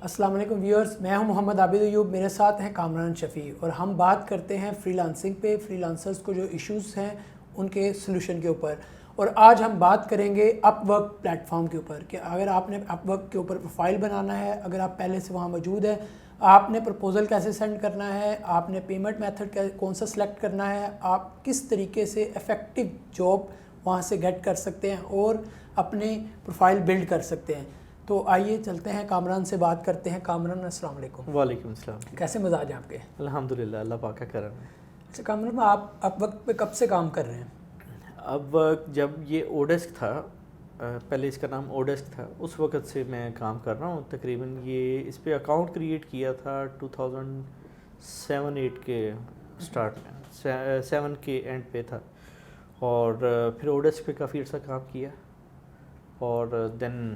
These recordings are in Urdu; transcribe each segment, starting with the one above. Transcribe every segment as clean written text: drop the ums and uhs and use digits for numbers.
السلام علیکم ویورز، میں ہوں محمد عابد ایوب، میرے ساتھ ہیں کامران شفیع، اور ہم بات کرتے ہیں فری لانسنگ پہ، فری لانسرز کو جو ایشوز ہیں ان کے سلوشن کے اوپر. اور آج ہم بات کریں گے اپ ورک پلیٹ فارم کے اوپر کہ اگر آپ نے اپ ورک کے اوپر پروفائل بنانا ہے، اگر آپ پہلے سے وہاں موجود ہیں، آپ نے پرپوزل کیسے سینڈ کرنا ہے، آپ نے پیمنٹ میتھڈ کون سا سلیکٹ کرنا ہے، آپ کس طریقے سے افیکٹو جاب وہاں سے گیٹ کر سکتے ہیں اور اپنے پروفائل بلڈ کر سکتے ہیں. تو آئیے چلتے ہیں کامران سے بات کرتے ہیں. کامران السلام علیکم. وعلیکم السلام. کیسے مزاج ہیں آپ کے؟ الحمدللہ، اللہ پاک کا کرم ہے. اچھا کامران، آپ اب وقت پہ کب سے کام کر رہے ہیں؟ اب جب یہ اوڈیسک تھا، پہلے اس کا نام اوڈیسک تھا، اس وقت سے میں کام کر رہا ہوں. تقریباً یہ اس پہ اکاؤنٹ کریٹ کیا تھا 2007-8 کے اسٹارٹ میں، 7 کے اینڈ پہ تھا، اور پھر اوڈیسک پہ کافی عرصہ کام کیا، اور دین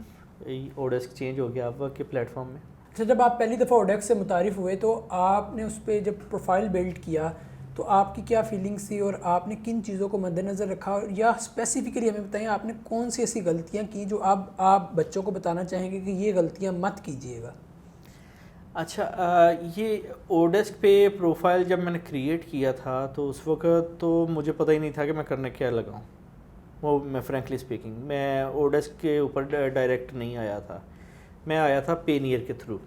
اوڈیسک چینج ہو گیا اب ورک کے پلیٹ فارم میں. اچھا، جب آپ پہلی دفعہ اوڈیکس سے متعارف ہوئے تو آپ نے اس پہ جب پروفائل بلڈ کیا تو آپ کی کیا فیلنگس تھی، اور آپ نے کن چیزوں کو مد نظر رکھا، یا اسپیسیفکلی ہمیں بتائیں آپ نے کون سی ایسی غلطیاں کی جو آپ بچوں کو بتانا چاہیں گے کہ یہ غلطیاں مت کیجیے گا؟ اچھا، یہ اوڈیسک پہ پروفائل جب میں نے کریٹ کیا تھا تو اس وقت تو مجھے پتہ ہی نہیں تھا کہ میں کرنے کیا لگاؤں. وہ میں فرینکلی اسپیکنگ، میں اوڈیسک کے اوپر ڈائریکٹ نہیں آیا تھا، میں آیا تھا پینیئر کے تھرو.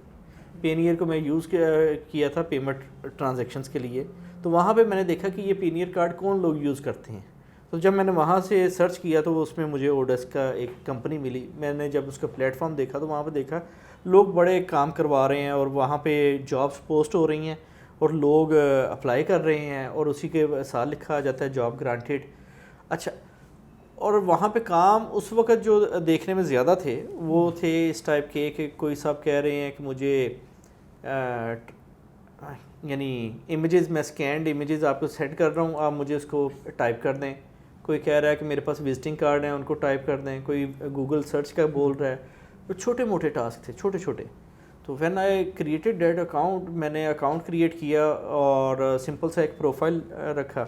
پینیئر کو میں یوز کیا تھا پیمنٹ ٹرانزیکشنز کے لیے. تو وہاں پہ میں نے دیکھا کہ یہ پینیئر کارڈ کون لوگ یوز کرتے ہیں. تو جب میں نے وہاں سے سرچ کیا تو اس میں مجھے اوڈیسک کا ایک کمپنی ملی. میں نے جب اس کا پلیٹ فارم دیکھا تو وہاں پہ دیکھا لوگ بڑے کام کروا رہے ہیں، اور وہاں پہ جابس پوسٹ ہو رہی ہیں اور لوگ اپلائی کر رہے ہیں، اور اسی کے ساتھ لکھا جاتا ہے جاب گرانٹیڈ. اچھا، اور وہاں پہ کام اس وقت جو دیکھنے میں زیادہ تھے وہ تھے اس ٹائپ کے کہ کوئی صاحب کہہ رہے ہیں کہ مجھے یعنی امیجز، میں اسکینڈ امیجز آپ کو سینڈ کر رہا ہوں، آپ مجھے اس کو ٹائپ کر دیں. کوئی کہہ رہا ہے کہ میرے پاس وزٹنگ کارڈ ہیں، ان کو ٹائپ کر دیں. کوئی گوگل سرچ کا بول رہا ہے. تو چھوٹے موٹے ٹاسک تھے، چھوٹے چھوٹے. تو when I created that account, میں نے اکاؤنٹ کریٹ کیا اور سمپل سا ایک پروفائل رکھا،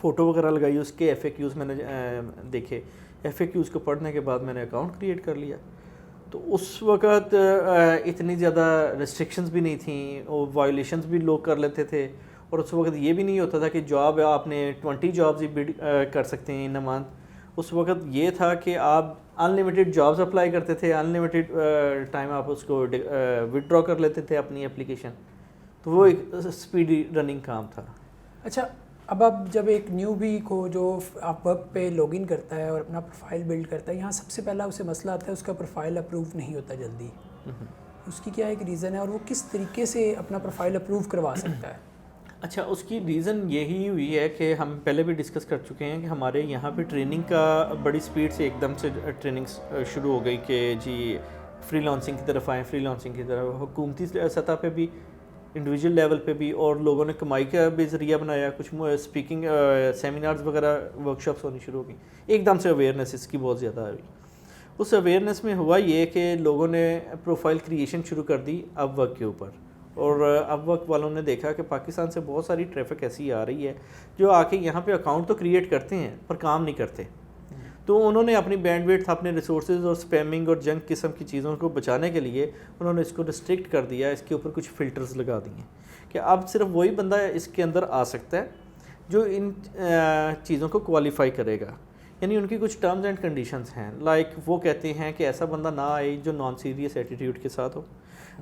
فوٹو وغیرہ لگائی، اس کے ایف اے کیوز میں نے دیکھے. ایف اے کیوز کو پڑھنے کے بعد میں نے اکاؤنٹ کریٹ کر لیا. تو اس وقت اتنی زیادہ ریسٹرکشنز بھی نہیں تھیں، اور وائلیشنز بھی لوگ کر لیتے تھے. اور اس وقت یہ بھی نہیں ہوتا تھا کہ جاب آپ نے 20 جابز ہی بڈ کر سکتے ہیں ان اے منتھ. اس وقت یہ تھا کہ آپ انلمیٹیڈ جابز اپلائی کرتے تھے، انلمیٹیڈ ٹائم آپ اس کو وڈرا کر لیتے تھے اپنی اپلیکیشن. تو وہ ایک اسپیڈی رننگ کام تھا. اچھا، اب جب ایک نیو بی کو جو آپ ورک پہ لاگ ان کرتا ہے اور اپنا پروفائل بلڈ کرتا ہے، یہاں سب سے پہلا اسے مسئلہ آتا ہے اس کا پروفائل اپروو نہیں ہوتا جلدی. اس کی کیا ایک ریزن ہے، اور وہ کس طریقے سے اپنا پروفائل اپروو کروا سکتا ہے؟ اچھا، اس کی ریزن یہی ہوئی ہے کہ ہم پہلے بھی ڈسکس کر چکے ہیں کہ ہمارے یہاں پہ ٹریننگ کا بڑی سپیڈ سے ایک دم سے ٹریننگ شروع ہو گئی کہ جی فری لانسنگ کی طرف آئیں، فری لانسنگ کی طرف. حکومتی سطح پہ بھی، انڈیویجول لیول پہ بھی، اور لوگوں نے کمائی کا بھی ذریعہ بنایا. کچھ اسپیکنگ سیمینارز وغیرہ ورکشاپس ہونی شروع ہو گئی. ایک دم سے اویئرنیس اس کی بہت زیادہ ہوئی. اس اویئرنیس میں ہوا یہ کہ لوگوں نے پروفائل کریشن شروع کر دی اب ورک کے اوپر. اور اب ورک والوں نے دیکھا کہ پاکستان سے بہت ساری ٹریفک ایسی آ رہی ہے جو آ کے یہاں پہ اکاؤنٹ تو کریٹ کرتے ہیں پر کام نہیں کرتے. تو انہوں نے اپنی بینڈ ویڈتھ، اپنے ریسورسز اور اسپیمنگ اور جنک قسم کی چیزوں کو بچانے کے لیے انہوں نے اس کو ریسٹرکٹ کر دیا. اس کے اوپر کچھ فلٹرز لگا دیے کہ اب صرف وہی بندہ اس کے اندر آ سکتا ہے جو ان چیزوں کو کوالیفائی کرے گا. یعنی ان کی کچھ ٹرمز اینڈ کنڈیشنز ہیں. لائک وہ کہتے ہیں کہ ایسا بندہ نہ آئے جو نان سیریس ایٹیٹیوڈ کے ساتھ ہو.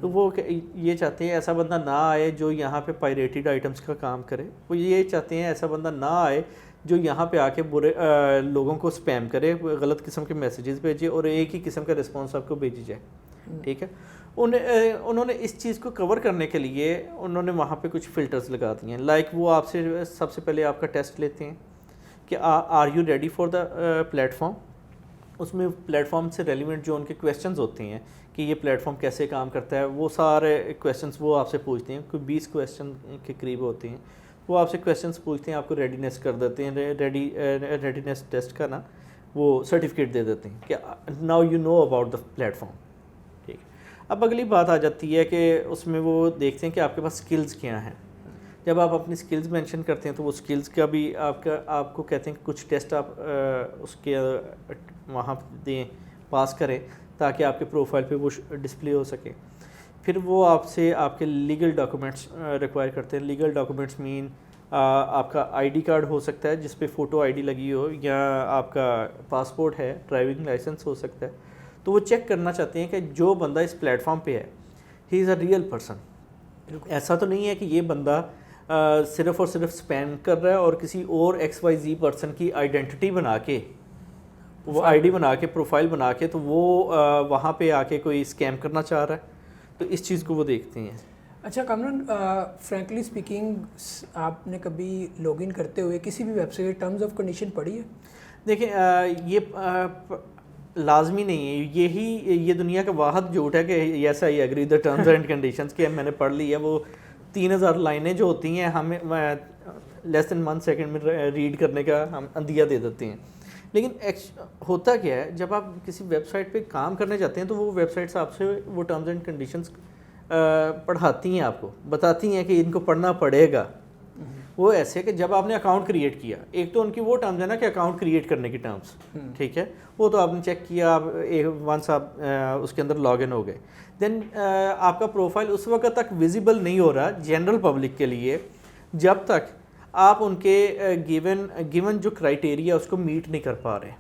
تو وہ یہ چاہتے ہیں ایسا بندہ نہ آئے جو یہاں پہ پائریٹڈ آئٹمس کا کام کرے. وہ یہ چاہتے ہیں ایسا بندہ نہ آئے جو یہاں پہ آ کے برے لوگوں کو اسپیم کرے، غلط قسم کے میسیجز بھیجے اور ایک ہی قسم کا رسپانس آپ کو بھیجی جائے. ٹھیک ہے، انہوں نے اس چیز کو کور کرنے کے لیے انہوں نے وہاں پہ کچھ فلٹرز لگا دیے ہیں. لائک وہ آپ سے سب سے پہلے آپ کا ٹیسٹ لیتے ہیں کہ are you ready for the plate فارم. اس میں پلیٹ فارم سے ریلیونٹ جو ان کے کویسچنز ہوتے ہیں کہ یہ پلیٹ فارم کیسے کام کرتا ہے، وہ سارے کویسچنز وہ آپ سے پوچھتے ہیں. کوئی 20 کویسچن کے قریب ہوتے ہیں. وہ آپ سے کویسچنز پوچھتے ہیں، آپ کو ریڈینیس کر دیتے ہیں. ریڈینیس ٹیسٹ کا نا وہ سرٹیفکیٹ دے دیتے ہیں کہ now you know about the plate form. ٹھیک، اب اگلی بات آ جاتی ہے کہ اس میں وہ دیکھتے ہیں کہ آپ کے پاس سکلز کیا ہیں. جب آپ اپنی سکلز مینشن کرتے ہیں تو وہ سکلز کا بھی آپ کو کہتے ہیں کہ کچھ ٹیسٹ آپ اس کے وہاں دیں، پاس کریں تاکہ آپ کے پروفائل پہ وہ ڈسپلے ہو سکے. پھر وہ آپ سے آپ کے لیگل ڈاکومنٹس ریکوائر کرتے ہیں. لیگل ڈاکومنٹس مین آپ کا آئی ڈی کارڈ ہو سکتا ہے جس پہ فوٹو آئی ڈی لگی ہو, یا آپ کا پاسپورٹ ہے, ڈرائیونگ لائسنس ہو سکتا ہے. تو وہ چیک کرنا چاہتے ہیں کہ جو بندہ اس پلیٹ فارم پہ ہے ہی از اے ریئل پرسن. ایسا تو نہیں ہے کہ یہ بندہ صرف اور صرف اسپیم کر رہا ہے اور کسی اور ایکس وائی زی پرسن کی آئیڈینٹی بنا کے, وہ آئی ڈی بنا کے, پروفائل بنا کے, تو وہ وہاں پہ آ کے کوئی اسکیم کرنا چاہ رہا ہے. تو اس چیز کو وہ دیکھتے ہیں. اچھا کامران, فرینکلی اسپیکنگ آپ نے کبھی لاگ ان کرتے ہوئے کسی بھی website terms of condition پڑھی ہے؟ دیکھیں یہ لازمی نہیں ہے, یہ دنیا کا واحد جھوٹ ہے کہ yes I agree the terms and conditions کہ میں نے پڑھ لی ہے. وہ 3000 لائنیں جو ہوتی ہیں ہمیں لیس دین 1 سیکنڈ میں ریڈ کرنے کا ہم اندیا دے دیتے ہیں. لیکن ہوتا کیا ہے, جب آپ کسی ویب سائٹ پہ کام کرنے جاتے ہیں تو وہ ویب سائٹس آپ سے وہ ٹرمز اینڈ کنڈیشنز پڑھاتی ہیں, آپ کو بتاتی ہیں کہ ان کو پڑھنا پڑے گا. وہ ایسے کہ جب آپ نے اکاؤنٹ کریٹ کیا, ایک تو ان کی وہ ٹرمز ہے نا کہ اکاؤنٹ کریٹ کرنے کی ٹرمز, ٹھیک ہے, وہ تو آپ نے چیک کیا, آپ ونس آپ اس کے اندر لاگ ان ہو گئے. دین آپ کا پروفائل اس وقت تک ویزیبل نہیں ہو رہا جنرل پبلک کے لیے جب تک آپ ان کے گیون جو کرائٹیریا اس کو میٹ نہیں کر پا رہے.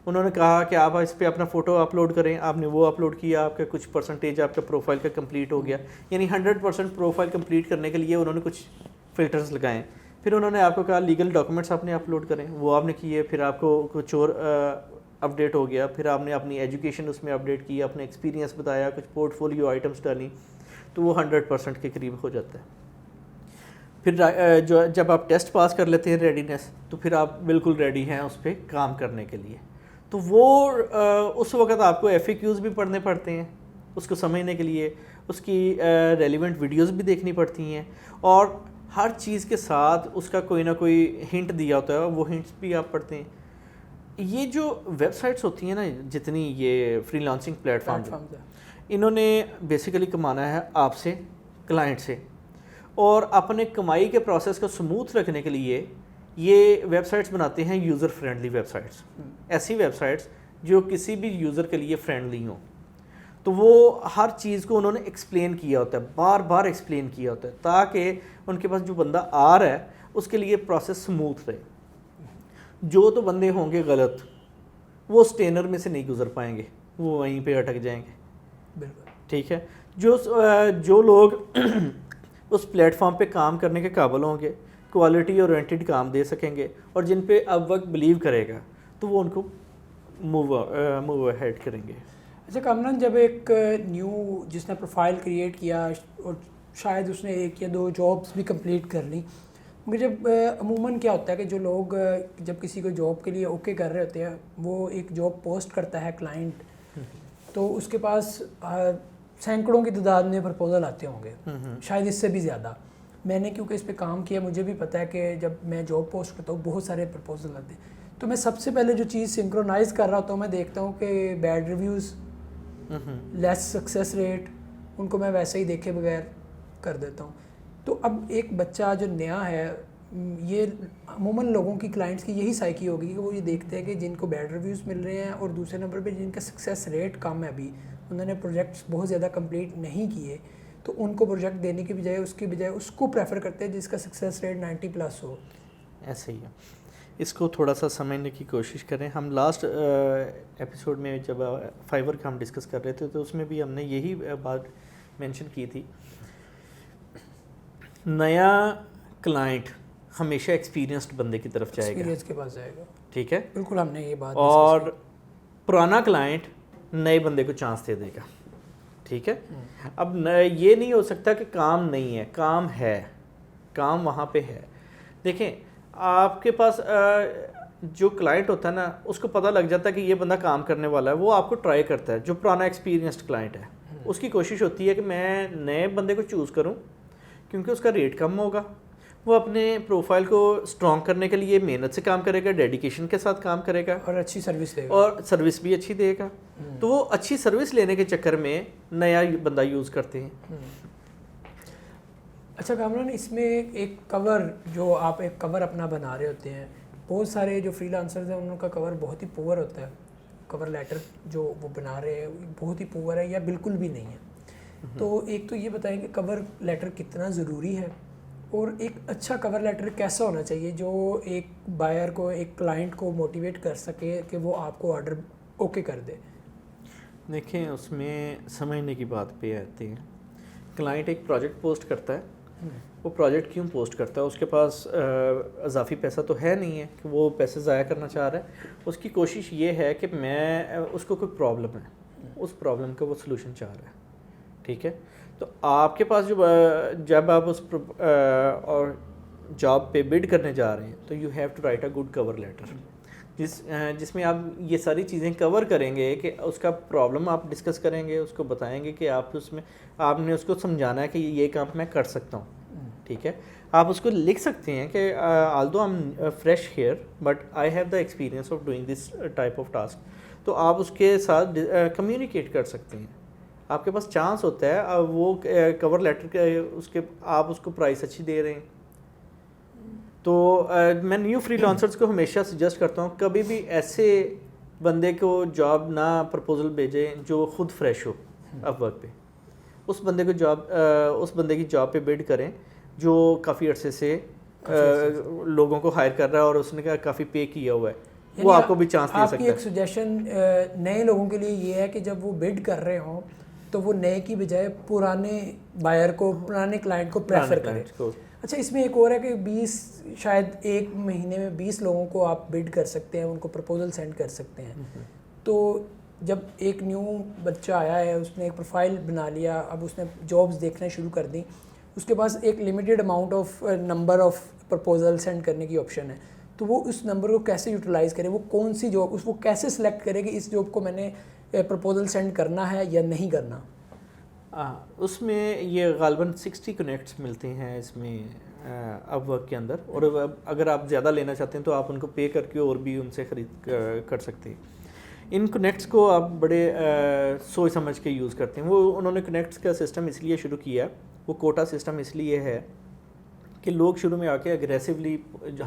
انہوں نے کہا کہ آپ اس پہ اپنا فوٹو اپلوڈ کریں, آپ نے وہ اپلوڈ کیا, آپ کا کچھ پرسنٹیج آپ کا پروفائل کا کمپلیٹ ہو گیا, یعنی 100% پروفائل کمپلیٹ کرنے کے لیے انہوں نے کچھ فلٹرز لگائیں. پھر انہوں نے آپ کو کہا لیگل ڈاکومنٹس آپ نے اپلوڈ کریں, وہ آپ نے کیے. پھر آپ کو کچھ اور اپڈیٹ ہو گیا, پھر آپ نے اپنی ایجوکیشن اس میں اپڈیٹ کی, اپنے ایکسپیرینس بتایا, کچھ پورٹ فولیو آئٹمس ڈالی, تو وہ 100% کے قریب ہو جاتا ہے. پھر جب آپ ٹیسٹ پاس کر لیتے ہیں ریڈینس, تو پھر آپ بالکل ریڈی ہیں اس پہ کام کرنے کے لیے. تو وہ اس وقت آپ کو ایف اے کیوز بھی پڑھنے پڑتے ہیں اس کو سمجھنے کے لیے, اس کی ریلیونٹ ویڈیوز بھی دیکھنی پڑتی ہیں, اور ہر چیز کے ساتھ اس کا کوئی نہ کوئی ہنٹ دیا ہوتا ہے, وہ ہنٹس بھی آپ پڑھتے ہیں. یہ جو ویب سائٹس ہوتی ہیں نا, جتنی یہ فری لانسنگ پلیٹ فارم, انہوں نے بیسیکلی کمانا ہے آپ سے, کلائنٹ سے, اور اپنے کمائی کے پروسیس کو سموتھ رکھنے کے لیے یہ ویب سائٹس بناتے ہیں یوزر فرینڈلی ویب سائٹس. ایسی ویب سائٹس جو کسی بھی یوزر کے لیے فرینڈلی ہوں. تو وہ ہر چیز کو انہوں نے ایکسپلین کیا ہوتا ہے, بار بار ایکسپلین کیا ہوتا ہے, تاکہ ان کے پاس جو بندہ آ رہا ہے اس کے لیے پروسیس سموتھ رہے. جو تو بندے ہوں گے غلط, وہ سٹینر میں سے نہیں گزر پائیں گے, وہ وہیں پہ اٹک جائیں گے. بالکل ٹھیک ہے. جو لوگ اس پلیٹ فارم پہ کام کرنے کے قابل ہوں گے, کوالٹی اورینٹڈ کام دے سکیں گے, اور جن پہ اب وقت بلیو کرے گا, تو وہ ان کو موو ہیڈ کریں گے. اچھا کامران, جب ایک نیو جس نے پروفائل کریٹ کیا اور شاید اس نے 1 یا 2 جابس بھی کمپلیٹ کر لی, مگر جب عموماً کیا ہوتا ہے کہ جو لوگ جب کسی کو جاب کے لیے اوکے کر رہے ہوتے ہیں, وہ ایک جاب پوسٹ کرتا ہے کلائنٹ, تو اس کے پاس سینکڑوں کی تعداد میں پرپوزل آتے ہوں گے, شاید اس سے بھی زیادہ. میں نے کیونکہ اس پہ کام کیا, مجھے بھی پتہ ہے کہ جب میں جاب پوسٹ کرتا ہوں بہت سارے پرپوزل آتے ہیں. تو میں سب سے پہلے جو چیز سنکرونائز کر رہا ہوتا ہوں, میں دیکھتا ہوں کہ بیڈ ریویوز, لیس سکسیس ریٹ, ان کو میں ویسے ہی دیکھے بغیر کر دیتا ہوں. تو اب ایک بچہ جو نیا ہے, یہ عموماً لوگوں کی کلائنٹس کی یہی سائیکی ہوگی کہ وہ یہ دیکھتے ہیں کہ جن کو بیڈ ریویوز مل رہے ہیں, اور دوسرے نمبر پہ جن کا سکسیس ریٹ کم ہے, ابھی انہوں نے پروجیکٹس بہت زیادہ کمپلیٹ نہیں کیے, تو ان کو پروجیکٹ دینے کی بجائے اس کو پریفر کرتے ہیں جس کا سکسیس ریٹ 90+ ہو. ایسے ہی ہے. اس کو تھوڑا سا سمجھنے کی کوشش کریں. ہم لاسٹ ایپیسوڈ میں جب فائور کا ہم ڈسکس کر رہے تھے, تو اس میں بھی ہم نے یہی بات مینشن کی تھی. نیا کلائنٹ ہمیشہ ایکسپیرینسڈ بندے کی طرف جائے گا, ایکسپیرینس کے پاس جائے گا. ٹھیک ہے, بالکل, ہم نے یہ بات. اور پرانا کلائنٹ نئے بندے کو چانس دے دے گا. ٹھیک ہے. اب یہ نہیں ہو سکتا کہ کام نہیں ہے, کام ہے, کام وہاں پہ ہے. دیکھیں, آپ کے پاس جو کلائنٹ ہوتا ہے نا, اس کو پتہ لگ جاتا ہے کہ یہ بندہ کام کرنے والا ہے, وہ آپ کو ٹرائی کرتا ہے. جو پرانا ایکسپیرینسڈ کلائنٹ ہے, اس کی کوشش ہوتی ہے کہ میں نئے بندے کو چوز کروں کیونکہ اس کا ریٹ کم ہوگا, وہ اپنے پروفائل کو اسٹرانگ کرنے کے لیے محنت سے کام کرے گا, ڈیڈیکیشن کے ساتھ کام کرے گا, اور اچھی سروس دے گا, اور سروس بھی اچھی دے گا. تو وہ اچھی سروس لینے کے چکر میں نیا بندہ یوز کرتے ہیں. اچھا کامران, اس میں ایک کور, جو آپ ایک کور اپنا بنا رہے ہوتے ہیں, بہت سارے جو فری لانسرز ہیں ان کا کور بہت ہی پور ہوتا ہے. کور لیٹر جو وہ بنا رہے ہیں بہت ہی پور ہے یا بالکل بھی نہیں ہے. تو ایک تو یہ بتائیں کہ کور لیٹر کتنا ضروری ہے, اور ایک اچھا کور لیٹر کیسا ہونا چاہیے جو ایک بائر کو, ایک کلائنٹ کو موٹیویٹ کر سکے کہ وہ آپ کو آرڈر اوکے کر دے. دیکھیں اس میں سمجھنے کی بات پہ آتی ہے. کلائنٹ ایک پروجیکٹ پوسٹ کرتا ہے, وہ پروجیکٹ کیوں پوسٹ کرتا ہے؟ اس کے پاس اضافی پیسہ تو ہے نہیں ہے کہ وہ پیسے ضائع کرنا چاہ رہا ہے. اس کی کوشش یہ ہے کہ میں اس کو کوئی پرابلم ہے, اس پرابلم کا وہ سلوشن چاہ رہا ہے. ٹھیک ہے, تو آپ کے پاس جب آپ اس اور جاب پہ بڈ کرنے جا رہے ہیں تو you have to write a good cover letter, جس میں آپ یہ ساری چیزیں کور کریں گے کہ اس کا پرابلم آپ ڈسکس کریں گے, اس کو بتائیں گے کہ آپ اس میں آپ نے اس کو سمجھانا ہے کہ یہ کام میں کر سکتا ہوں. ٹھیک ہے, آپ اس کو لکھ سکتے ہیں کہ آلدو I am fresh here but I have the experience of doing this type of task. تو آپ اس کے ساتھ کمیونیکیٹ کر سکتے ہیں. آپ کے پاس چانس ہوتا ہے وہ کور لیٹر کے آپ اس کو پرائس اچھی دے رہے ہیں. تو میں نیو فری لانسرز کو ہمیشہ سجیسٹ کرتا ہوں کبھی بھی ایسے بندے کو جاب نہ پرپوزل بھیجیں جو خود فریش ہو اپ ورک پہ. اس بندے کی جاب پہ بڈ کریں جو کافی عرصے سے لوگوں کو ہائر کر رہا ہے اور اس نے کافی پے کیا ہوا ہے, وہ آپ کو بھی چانس دے سکتا ہے. آپ کی ایک سجیشن نئے لوگوں کے لیے یہ ہے کہ جب وہ بڈ کر رہے ہوں تو وہ نئے کی بجائے پرانے بائر کو, پرانے کلائنٹ کو پریفر کریں. اچھا, اس میں ایک اور ہے کہ شاید ایک مہینے میں 20 لوگوں کو آپ بڈ کر سکتے ہیں, ان کو پرپوزل سینڈ کر سکتے ہیں. تو جب ایک نیو بچہ آیا ہے, اس نے ایک پروفائل بنا لیا, اب اس نے جابس دیکھنا شروع کر دیں, اس کے پاس ایک limited amount of number of proposal send کرنے کی آپشن ہے. تو وہ اس نمبر کو کیسے یوٹیلائز کرے, وہ کون سی جاب, وہ کیسے سلیکٹ کرے کہ اس جاب کو میں نے پرپوزل سینڈ کرنا ہے یا نہیں کرنا؟ اس میں یہ غالباً 60 کنیکٹس ملتے ہیں اس میں اب ورک کے اندر, اور اگر آپ زیادہ لینا چاہتے ہیں تو آپ ان کو پے کر کے اور بھی ان سے خرید کر سکتے ہیں. ان کنیکٹس کو آپ بڑے سوچ سمجھ کے یوز کرتے ہیں. وہ انہوں نے کنیکٹس کا سسٹم اس لیے شروع کیا, وہ کوٹا سسٹم اس لیے ہے کہ لوگ شروع میں آ کے اگریسولی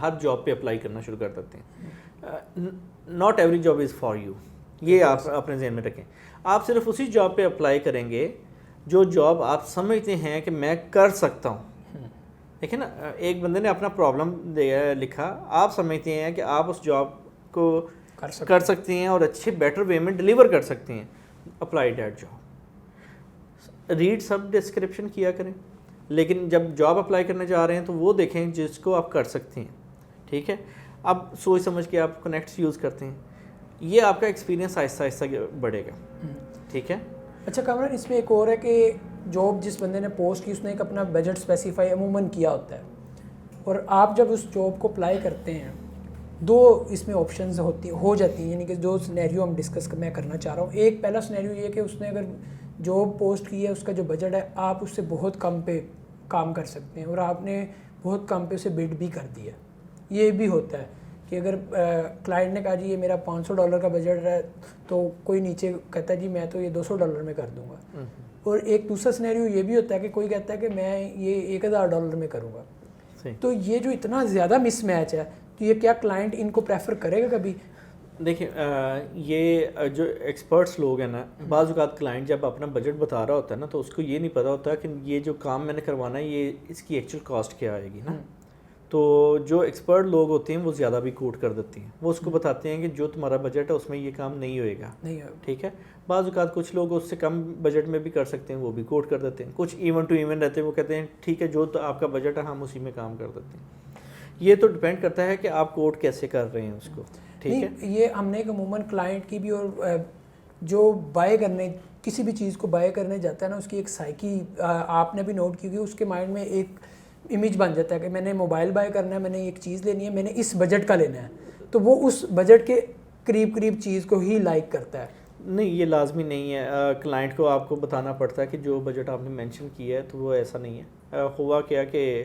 ہر جاب پہ اپلائی کرنا شروع کر دیتے ہیں. Not every job is for you, یہ آپ اپنے ذہن میں رکھیں. آپ صرف اسی جاب پہ اپلائی کریں گے جو جاب آپ سمجھتے ہیں کہ میں کر سکتا ہوں. دیکھیں نا, ایک بندے نے اپنا پرابلم لکھا, آپ سمجھتے ہیں کہ آپ اس جاب کو کر سکتے ہیں اور اچھے بیٹر وے میں ڈلیور کر سکتے ہیں, اپلائی دیٹ جاب. ریڈ سب ڈسکرپشن کیا کریں, لیکن جب جاب اپلائی کرنے جا رہے ہیں تو وہ دیکھیں جس کو آپ کر سکتے ہیں. ٹھیک ہے, اب سوچ سمجھ کے آپ کنیکٹس یوز کرتے ہیں, یہ آپ کا ایکسپیرینس آہستہ آہستہ بڑھے گا. ٹھیک ہے. اچھا کامران, اس میں ایک اور ہے کہ جاب جس بندے نے پوسٹ کی اس نے ایک اپنا بجٹ اسپیسیفائی عموماً کیا ہوتا ہے, اور آپ جب اس جاب کو اپلائی کرتے ہیں دو اس میں آپشنز ہو جاتی ہیں, یعنی کہ جو سنیریو ہم ڈسکس میں کرنا چاہ رہا ہوں. ایک پہلا سنیریو یہ کہ اس نے اگر جاب پوسٹ کی ہے, اس کا جو بجٹ ہے آپ اس سے بہت کم پہ کام کر سکتے ہیں اور آپ نے بہت کم پہ اسے بڈ بھی کر دیا. یہ بھی ہوتا ہے کہ اگر کلائنٹ نے کہا جی یہ میرا $500 کا بجٹ ہے, تو کوئی نیچے کہتا ہے جی میں تو یہ $200 میں کر دوں گا. اور ایک دوسرا سینیریو یہ بھی ہوتا ہے کہ کوئی کہتا ہے کہ میں یہ $1000 میں کروں گا. تو یہ جو اتنا زیادہ مس میچ ہے, تو یہ کیا کلائنٹ ان کو پریفر کرے گا کبھی؟ دیکھیں یہ جو ایکسپرٹس لوگ ہیں نا, بعض اوقات کلائنٹ جب اپنا بجٹ بتا رہا ہوتا ہے نا تو اس کو یہ نہیں پتا ہوتا کہ یہ جو کام میں نے کروانا ہے یہ اس کی ایکچوئل کاسٹ کیا آئے گی نا. تو جو ایکسپرٹ لوگ ہوتے ہیں وہ زیادہ بھی کوٹ کر دیتے ہیں, وہ اس کو بتاتے ہیں کہ جو تمہارا بجٹ ہے اس میں یہ کام نہیں ہوئے گا. ٹھیک ہے. بعض اوقات کچھ لوگ اس سے کم بجٹ میں بھی کر سکتے ہیں, وہ بھی کوٹ کر دیتے ہیں. کچھ ایون ٹو ایون رہتے ہیں, وہ کہتے ہیں ٹھیک ہے جو تو آپ کا بجٹ ہے ہم اسی میں کام کر دیتے ہیں. یہ تو ڈپینڈ کرتا ہے کہ آپ کوٹ کیسے کر رہے ہیں اس کو. ٹھیک ہے. یہ ہم نے عموماً کلائنٹ کی بھی, اور جو بائی کرنے کسی بھی چیز کو بائی کرنے جاتا ہے نا, اس کی ایک سائیکی آپ نے بھی نوٹ کی ہوگی, اس کے مائنڈ میں ایک امیج بن جاتا ہے کہ میں نے موبائل بائی کرنا ہے, میں نے ایک چیز لینی ہے, میں نے اس بجٹ کا لینا ہے, تو وہ اس بجٹ کے قریب چیز کو ہی لائک کرتا ہے. نہیں, یہ لازمی نہیں ہے. کلائنٹ کو آپ کو بتانا پڑتا ہے کہ جو بجٹ آپ نے مینشن کیا ہے تو وہ ایسا نہیں ہے. ہوا کیا کہ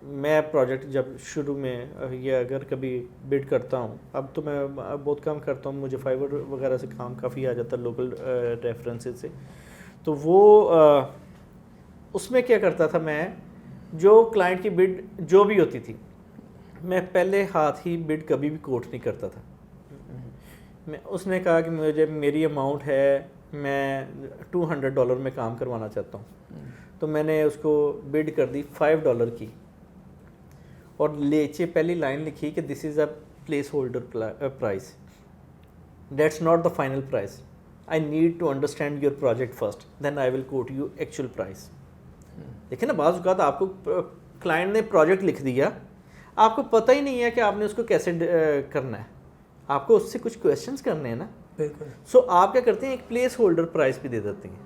میں پروجیکٹ جب شروع میں یہ اگر کبھی بڈ کرتا ہوں, اب تو میں بہت کم کرتا ہوں, مجھے فائبر وغیرہ سے کام کافی آ جاتا ہے لوکل ریفرنسز سے. تو وہ اس میں کیا کرتا تھا, میں جو کلائنٹ کی بڈ جو بھی ہوتی تھی میں پہلے ہاتھ ہی بڈ کبھی بھی کوٹ نہیں کرتا تھا. اس نے کہا کہ مجھے میری اماؤنٹ ہے میں $200 میں کام کروانا چاہتا ہوں, تو میں نے اس کو بڈ کر دی $5 کی, اور نیچے پہلی لائن لکھی کہ this is a placeholder price, that's not the final price, I need to understand your project first then I will quote you actual price. دیکھیں نا, بعض اوقات آپ کو کلائنٹ نے پروجیکٹ لکھ دیا, آپ کو پتہ ہی نہیں ہے کہ آپ نے اس کو کیسے کرنا ہے, آپ کو اس سے کچھ کویشچنس کرنے ہیں نا. بالکل. سو آپ کیا کرتے ہیں, ایک پلیس ہولڈر پرائز بھی دے دیتے ہیں,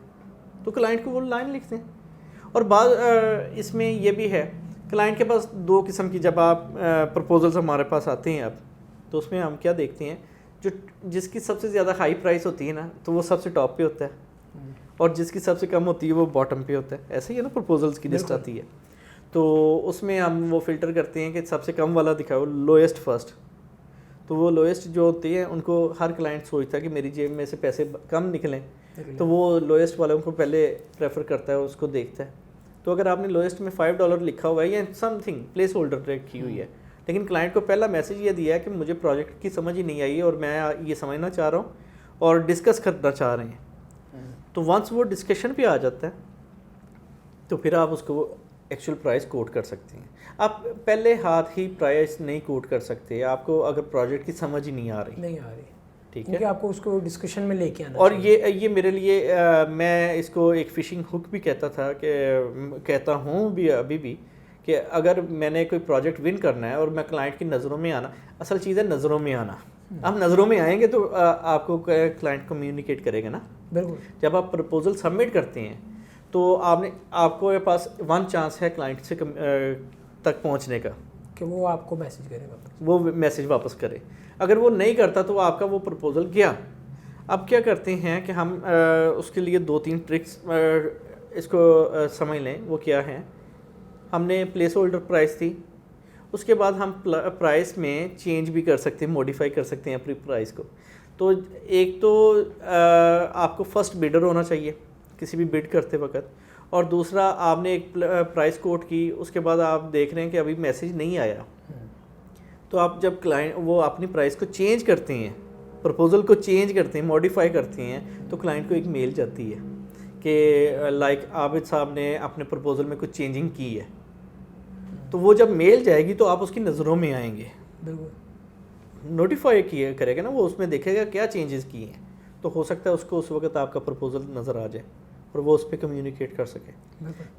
تو کلائنٹ کو وہ لائن لکھتے ہیں. اور بعض اس میں یہ بھی ہے, کلائنٹ کے پاس دو قسم کی, جب آپ پرپوزلز ہمارے پاس آتے ہیں اب, تو اس میں ہم کیا دیکھتے ہیں, جس کی سب سے زیادہ ہائی پرائس ہوتی ہے نا, تو وہ سب سے ٹاپ پہ ہوتا ہے, اور جس کی سب سے کم ہوتی ہے وہ باٹم پہ ہوتا ہے. ایسے ہی ہے نا, پرپوزلز کی لسٹ آتی ہے, تو اس میں ہم وہ فلٹر کرتے ہیں کہ سب سے کم والا دکھاؤ, لوئسٹ فرسٹ. تو وہ لوئسٹ جو ہوتی ہیں ان کو ہر کلائنٹ سوچتا ہے کہ میری جیب میں سے پیسے کم نکلیں, تو وہ لوئسٹ والوں کو پہلے پریفر کرتا ہے, اس کو دیکھتا ہے. تو اگر آپ نے لوئسٹ میں $5 لکھا ہوا ہے یا سم تھنگ پلیس ہولڈر رکھی ہوئی ہے, لیکن کلائنٹ کو پہلا میسج یہ دیا ہے کہ مجھے پروجیکٹ کی سمجھ ہی نہیں آئی اور میں یہ سمجھنا چاہ رہا ہوں اور ڈسکس کرنا چاہ رہے ہیں, تو ونس وہ ڈسکشن پہ آ جاتا ہے تو پھر آپ اس کو ایکچوئل پرائز کوٹ کر سکتے ہیں. آپ پہلے ہاتھ ہی پرائز نہیں کوٹ کر سکتے, آپ کو اگر پروجیکٹ کی سمجھ ہی نہیں آ رہی. ٹھیک ہے, آپ کو اس کو ڈسکشن میں لے کے آنا. اور یہ میرے لیے میں اس کو ایک فشنگ ہک بھی کہتا تھا, کہ کہتا ہوں بھی ابھی بھی, کہ اگر میں نے کوئی پروجیکٹ ون کرنا ہے اور میں کلائنٹ کی نظروں میں آنا, اصل چیز ہے نظروں میں آنا. آپ نظروں میں آئیں گے تو آپ کو کلائنٹ کمیونیکیٹ کرے گا نا. بالکل. جب آپ پرپوزل سبمٹ کرتے ہیں تو آپ کو پاس 1 چانس ہے کلائنٹ سے تک پہنچنے کا, کہ وہ آپ کو میسج کرے گا, وہ میسج واپس کرے. اگر وہ نہیں کرتا تو آپ کا وہ پرپوزل گیا. اب کیا کرتے ہیں کہ ہم اس کے لیے 2-3 ٹرکس اس کو سمجھ لیں. وہ کیا ہیں, ہم نے پلیس ہولڈر پرائز تھی, اس کے بعد ہم پرائز میں چینج بھی کر سکتے ہیں, موڈیفائی کر سکتے ہیں اپنی پرائز کو. تو ایک تو آپ کو فرسٹ بڈر ہونا چاہیے کسی بھی بڈ کرتے وقت, اور دوسرا آپ نے ایک پرائز کوٹ کی, اس کے بعد آپ دیکھ رہے ہیں کہ ابھی میسج نہیں آیا, تو آپ جب کلائنٹ وہ اپنی پرائز کو چینج کرتے ہیں, پرپوزل کو چینج کرتے ہیں, موڈیفائی کرتے ہیں, تو کلائنٹ کو ایک میل جاتی ہے کہ لائک عابد صاحب نے اپنے پرپوزل میں کچھ چینجنگ کی ہے. تو وہ جب میل جائے گی تو آپ اس کی نظروں میں آئیں گے. بالکل. نوٹیفائی کرے گا نا, وہ اس میں دیکھے گا کیا چینجز کی ہیں, تو ہو سکتا ہے اس کو اس وقت آپ کا پرپوزل نظر آ جائے اور وہ اس پہ کمیونیکیٹ کر سکے.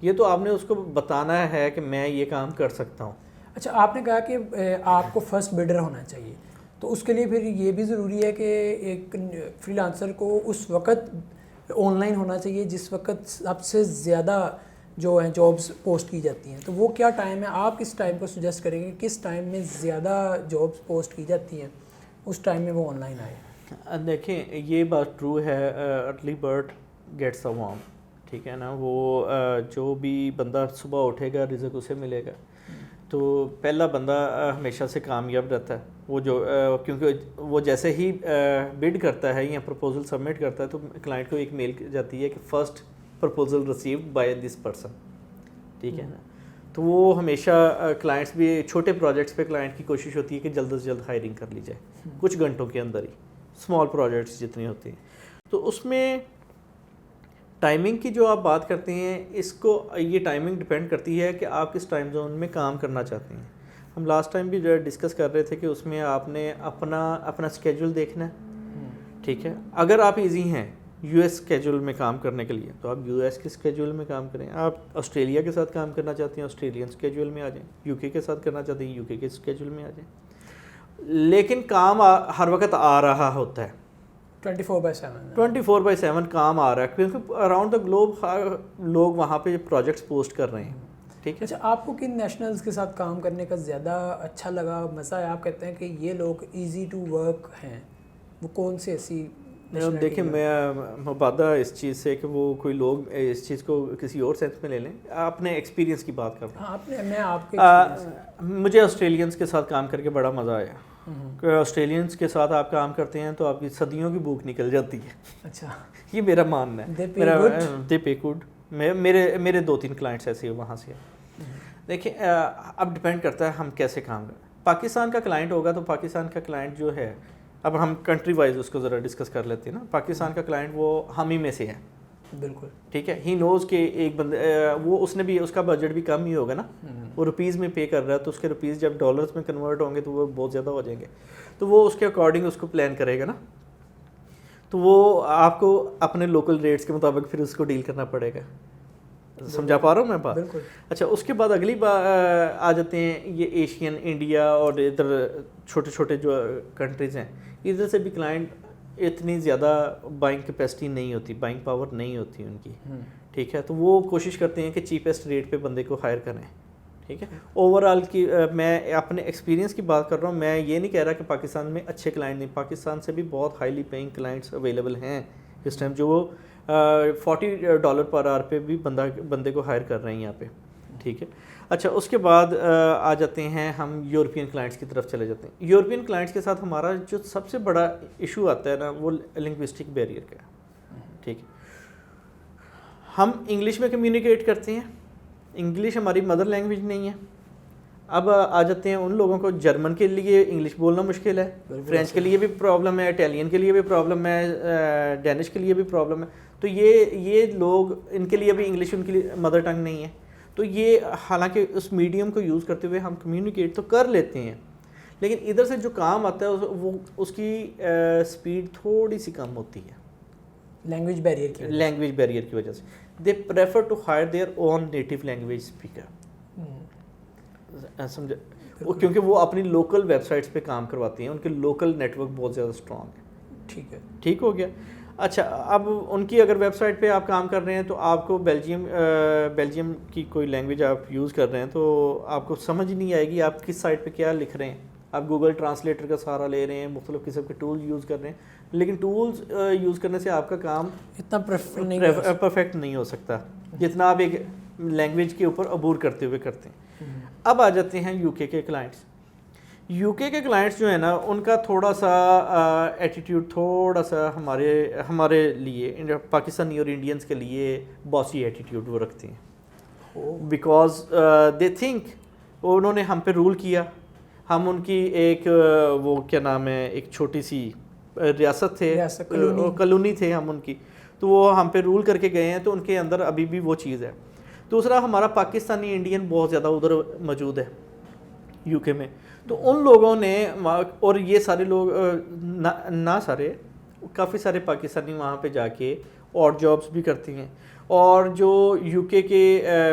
یہ تو آپ نے اس کو بتانا ہے کہ میں یہ کام کر سکتا ہوں. اچھا, آپ نے کہا کہ آپ کو فرسٹ بڈر ہونا چاہیے, تو اس کے لیے پھر یہ بھی ضروری ہے کہ ایک فری لانسر کو اس وقت آن لائن ہونا چاہیے جس وقت سب سے زیادہ جو ہیں جابس پوسٹ کی جاتی ہیں. تو وہ کیا ٹائم ہے, آپ کس ٹائم کو سجیسٹ کریں گے, کس ٹائم میں زیادہ جابس پوسٹ کی جاتی ہیں, اس ٹائم میں وہ آن لائن آئے؟ دیکھیں یہ بات ٹرو ہے, ارلی برڈ گیٹس اے ورم. ٹھیک ہے نا, وہ جو بھی بندہ صبح اٹھے گا رزق اسے ملے گا. تو پہلا بندہ ہمیشہ سے کامیاب رہتا ہے, وہ جو کیونکہ وہ جیسے ہی بڈ کرتا ہے یا پرپوزل سبمٹ کرتا ہے تو کلائنٹ کو ایک میل جاتی ہے کہ first proposal received by this person. ٹھیک ہے نا, تو وہ ہمیشہ کلائنٹس بھی چھوٹے پروجیکٹس پہ کلائنٹ کی کوشش ہوتی ہے کہ جلد از جلد ہائرنگ کر لی جائے کچھ گھنٹوں کے اندر ہی, اسمال پروجیکٹس جتنے ہوتے ہیں. تو اس میں ٹائمنگ کی جو آپ بات کرتے ہیں, اس کو یہ ٹائمنگ ڈپینڈ کرتی ہے کہ آپ کس ٹائم زون میں کام کرنا چاہتے ہیں. ہم لاسٹ ٹائم بھی ڈسکس کر رہے تھے کہ اس میں آپ نے اپنا اسکیجول دیکھنا ہے. ٹھیک ہے, اگر آپ ایزی ہیں US اسکیجول میں کام کرنے کے لیے تو آپ US کے اسکیجول میں کام کریں. آپ آسٹریلیا کے ساتھ کام کرنا چاہتے ہیں آسٹریلین اسکیجول میں آ جائیں, UK کے ساتھ کرنا چاہتے ہیں UK کے اسکیجول میں آ جائیں. لیکن کام ہر وقت آ رہا ہوتا ہے, 24/7 کام آ رہا ہے, کیونکہ اراؤنڈ دا گلوب لوگ وہاں پہ پروجیکٹس پوسٹ کر رہے ہیں. ٹھیک ہے. اچھا, آپ کو کن نیشنلز کے ساتھ کام کرنے کا زیادہ اچھا لگا, مزہ ہے, آپ کہتے ہیں کہ یہ لوگ ایزی ٹو ورک ہیں, وہ کون سے ایسی؟ دیکھیں میں مبادہ اس چیز سے کہ وہ کوئی لوگ اس چیز کو کسی اور سینس میں لے لیں, اپنے ایکسپیرینس کی بات کر رہا ہوں. مجھے آسٹریلینس کے ساتھ کام کر کے بڑا مزہ آیا. آسٹریلینس کے ساتھ آپ کام کرتے ہیں تو آپ کی صدیوں کی بھوک نکل جاتی ہے. اچھا, یہ میرا ماننا ہے. دے پے گڈ. میرے 2-3 کلائنٹس ایسے وہاں سے. دیکھیں اب ڈپینڈ کرتا ہے ہم کیسے کام کریں. پاکستان کا کلائنٹ ہوگا تو پاکستان کا کلائنٹ جو ہے اب ہم کنٹری وائز اس کو ذرا ڈسکس کر لیتے ہیں نا. پاکستان کا کلائنٹ وہ ہم ہی میں سے ہے, بالکل ٹھیک ہے. ہی نوز کہ ایک بندے وہ اس نے بھی اس کا بجٹ بھی کم ہی ہوگا نا, وہ روپیز میں پے کر رہا ہے, تو اس کے روپیز جب ڈالرز میں کنورٹ ہوں گے تو وہ بہت زیادہ ہو جائیں گے, تو وہ اس کے اکارڈنگ اس کو پلان کرے گا نا. تو وہ آپ کو اپنے لوکل ریٹس کے مطابق پھر اس کو ڈیل کرنا پڑے گا. سمجھا پا رہا ہوں میں بات؟ بالکل. اچھا, اس کے بعد اگلی بات آ جاتے ہیں یہ ایشین, انڈیا اور ادھر چھوٹے چھوٹے جو کنٹریز ہیں, ادھر سے بھی کلائنٹ اتنی زیادہ بائنگ کیپیسٹی نہیں ہوتی, بائنگ پاور نہیں ہوتی ان کی, ٹھیک ہے. تو وہ کوشش کرتے ہیں کہ چیپیسٹ ریٹ پہ بندے کو ہائر کریں, ٹھیک ہے. اوور آل کی میں اپنے ایکسپیرینس کی بات کر رہا ہوں, میں یہ نہیں کہہ رہا کہ پاکستان میں اچھے کلائنٹ نہیں, پاکستان سے بھی بہت ہائیلی پیئنگ کلائنٹس اویلیبل ہیں اس ٹائم, جو وہ $40 پر آور پہ بھی بندے کو ہائر کر رہے ہیں یہاں پہ, ٹھیک ہے. اچھا, اس کے بعد آ جاتے ہیں ہم یورپین کلائنٹس کی طرف چلے جاتے ہیں. یورپین کلائنٹس کے ساتھ ہمارا جو سب سے بڑا ایشو آتا ہے نا, وہ لنگوسٹک بیریئر کا ہے, ٹھیک ہے. ہم انگلش میں کمیونیکیٹ کرتے ہیں, انگلش ہماری مدر لینگویج نہیں ہے. اب آ جاتے ہیں ان لوگوں کو جرمن کے لیے انگلش بولنا مشکل ہے, فرینچ کے لیے بھی پرابلم ہے, اٹیلین کے لیے بھی پرابلم ہے, ڈینش کے لیے بھی پرابلم ہے. تو یہ لوگ, ان کے لیے بھی انگلش ان کے لیے مدر ٹنگ نہیں ہے. تو یہ حالانکہ اس میڈیم کو یوز کرتے ہوئے ہم کمیونیکیٹ تو کر لیتے ہیں, لیکن ادھر سے جو کام آتا ہے وہ اس کی سپیڈ تھوڑی سی کم ہوتی ہے لینگویج بیریئر کی وجہ سے. They prefer to hire their own native language speaker, سمجھا, کیونکہ وہ اپنی لوکل ویب سائٹس پہ کام کرواتے ہیں, ان کے لوکل نیٹ ورک بہت زیادہ اسٹرانگ ہے, ٹھیک ہے, ٹھیک ہو گیا. اچھا, اب ان کی اگر ویب سائٹ پہ آپ کام کر رہے ہیں تو آپ کو بیلجیم کی کوئی لینگویج آپ یوز کر رہے ہیں تو آپ کو سمجھ نہیں آئے گی آپ کس سائٹ پہ کیا لکھ رہے ہیں. آپ گوگل ٹرانسلیٹر کا سہارا لے رہے ہیں, مختلف قسم کے ٹول یوز کر رہے ہیں, لیکن ٹولز یوز کرنے سے آپ کا کام اتنا پرفیکٹ نہیں ہو سکتا جتنا آپ ایک لینگویج کے اوپر عبور کرتے ہوئے کرتے ہیں. اب آ جاتے ہیں یو کے کلائنٹس. یو کے کلائنٹس جو ہیں نا, ان کا تھوڑا سا ایٹیٹیوڈ تھوڑا سا ہمارے لیے, پاکستانی اور انڈینس کے لیے باسی ایٹیٹیوڈ وہ رکھتے ہیں, بیکاز دے تھنک انہوں نے ہم پہ رول کیا, ہم ان کی ایک وہ کیا نام ہے, ایک چھوٹی سی ریاست تھے, کالونی تھے ہم ان کی, تو وہ ہم پہ رول کر کے گئے ہیں, تو ان کے اندر ابھی بھی وہ چیز ہے. دوسرا, ہمارا پاکستانی انڈین بہت زیادہ ادھر موجود ہے یو کے میں, تو ان لوگوں نے, اور یہ سارے لوگ نہ سارے, کافی سارے پاکستانی وہاں پہ جا کے اور جابس بھی کرتے ہیں, اور جو یو کے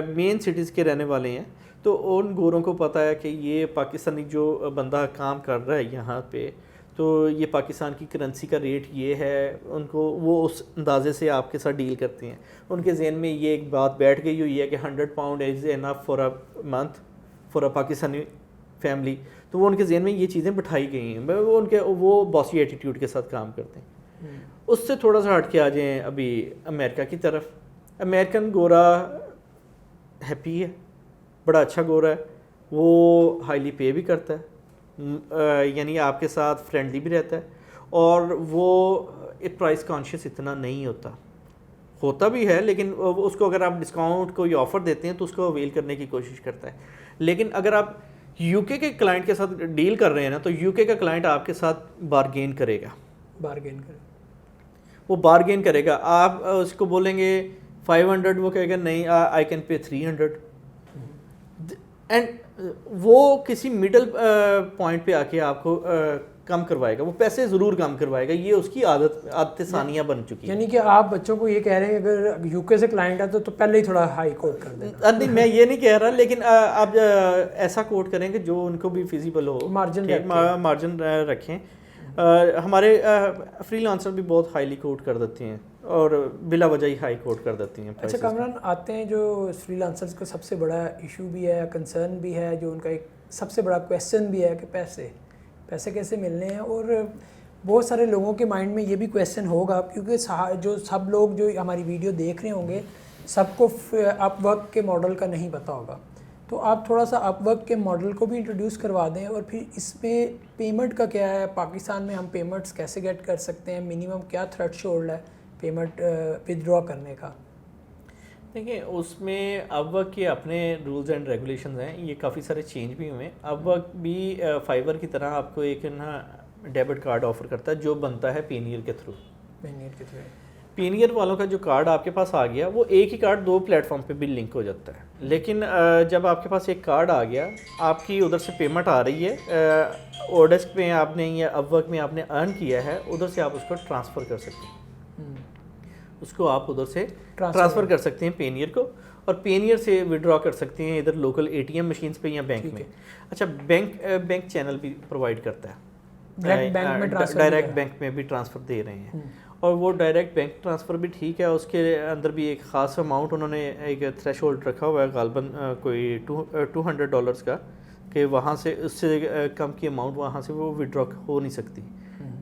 مین سٹیز کے رہنے والے ہیں, تو ان گوروں کو پتہ ہے کہ یہ پاکستانی جو بندہ کام کر رہا ہے یہاں پہ, تو یہ پاکستان کی کرنسی کا ریٹ یہ ہے, ان کو وہ اس اندازے سے آپ کے ساتھ ڈیل کرتے ہیں. ان کے ذہن میں یہ ایک بات بیٹھ گئی ہوئی ہے کہ £100 is enough for a month for a Pakistani family, تو وہ ان کے ذہن میں یہ چیزیں بٹھائی گئی ہیں, وہ باسی ایٹیٹیوڈ کے ساتھ کام کرتے ہیں. اس سے تھوڑا سا ہٹ کے آ جائیں ابھی امریکہ کی طرف. امریکن گورا ہیپی ہے, بڑا اچھا گورا ہے, وہ ہائیلی پے بھی کرتا ہے, یعنی آپ کے ساتھ فرینڈلی بھی رہتا ہے, اور وہ پرائس کانشیس اتنا نہیں ہوتا بھی ہے, لیکن اس کو اگر آپ ڈسکاؤنٹ کوئی آفر دیتے ہیں تو اس کو اویل کرنے کی کوشش کرتا ہے. لیکن اگر آپ یو کے کلائنٹ کے ساتھ ڈیل کر رہے ہیں نا, تو یو کے کا کلائنٹ آپ کے ساتھ بارگین کرے گا, وہ بارگین کرے گا. آپ اس کو بولیں گے 500, وہ کہے گا نہیں, آئی کین پے 300, اینڈ وہ کسی مڈل پوائنٹ پہ آ کے آپ کو کم کروائے گا, وہ پیسے ضرور کم کروائے گا. یہ اس کی عادت ثانیہ بن چکی ہے. یعنی کہ آپ بچوں کو یہ کہہ رہے ہیں کہ اگر یو کے سے کلائنٹ ہے تو پہلے ہی تھوڑا ہائی کوٹ کر دینا. نہیں, میں یہ نہیں کہہ رہا, لیکن آپ ایسا کوٹ کریں کہ جو ان کو بھی فیزیبل ہو, مارجن رکھیں. ہمارے فری لانسر بھی بہت ہائیلی کوٹ کر دیتے ہیں, اور بلا وجہ ہی ہائی کوٹ کر دیتے ہیں. اچھا کامران, آتے ہیں جو فری لانسرز کا سب سے بڑا ایشو بھی ہے, کنسرن بھی ہے, جو ان کا ایک سب سے بڑا کویسچن بھی ہے کہ پیسے کیسے ملنے ہیں. اور بہت سارے لوگوں کے مائنڈ میں یہ بھی کویسچن ہوگا, کیونکہ جو سب لوگ جو ہماری ویڈیو دیکھ رہے ہوں گے, سب کو اپ ورک کے ماڈل کا نہیں پتہ ہوگا. تو آپ تھوڑا سا اپ ورک کے ماڈل کو بھی انٹروڈیوس کروا دیں, اور پھر اس میں پیمنٹ کا کیا ہے, پاکستان میں ہم پیمنٹس کیسے گیٹ کر سکتے ہیں, منیمم کیا تھریش ہولڈ ہے پیمنٹ ودرا کرنے کا. دیکھیں, اس میں اب ورک کے اپنے رولز اینڈ ریگولیشنز ہیں, یہ کافی سارے چینج بھی ہوئے ہیں. اب ورک بھی فائبر کی طرح آپ کو ایک نا ڈیبٹ کارڈ آفر کرتا ہے جو بنتا ہے پینیئر کے تھرو. پینیئر کے تھرو پینیئر والوں کا جو کارڈ آپ کے پاس آ گیا وہ ایک ہی کارڈ 2 پلیٹ فارم پہ بھی لنک ہو جاتا ہے. لیکن جب آپ کے پاس ایک کارڈ آ گیا, آپ کی ادھر سے پیمنٹ آ رہی ہے, اوڈیسک میں آپ نے یا اپ ورک میں آپ نے ارن کیا ہے, ادھر سے آپ اس کو ٹرانسفر کر سکتے ہیں. اس کو آپ ادھر سے ٹرانسفر کر سکتے ہیں پینیئر کو, اور پینیئر سے وڈرا کر سکتے ہیں ادھر local A T M machines پہ یا بینک میں. اچھا, بینک چینل بھی پرووائڈ کرتا ہے, ڈائریکٹ بینک میں بھی ٹرانسفر دے رہے ہیں. اور وہ ڈائریکٹ بینک ٹرانسفر بھی ٹھیک ہے, اس کے اندر بھی ایک خاص اماؤنٹ انہوں نے ایک تھریش ہولڈ رکھا ہوا ہے غالباً کوئی $200 کا, کہ وہاں سے اس سے کم کی اماؤنٹ وہاں سے وہ وڈرا ہو نہیں سکتی.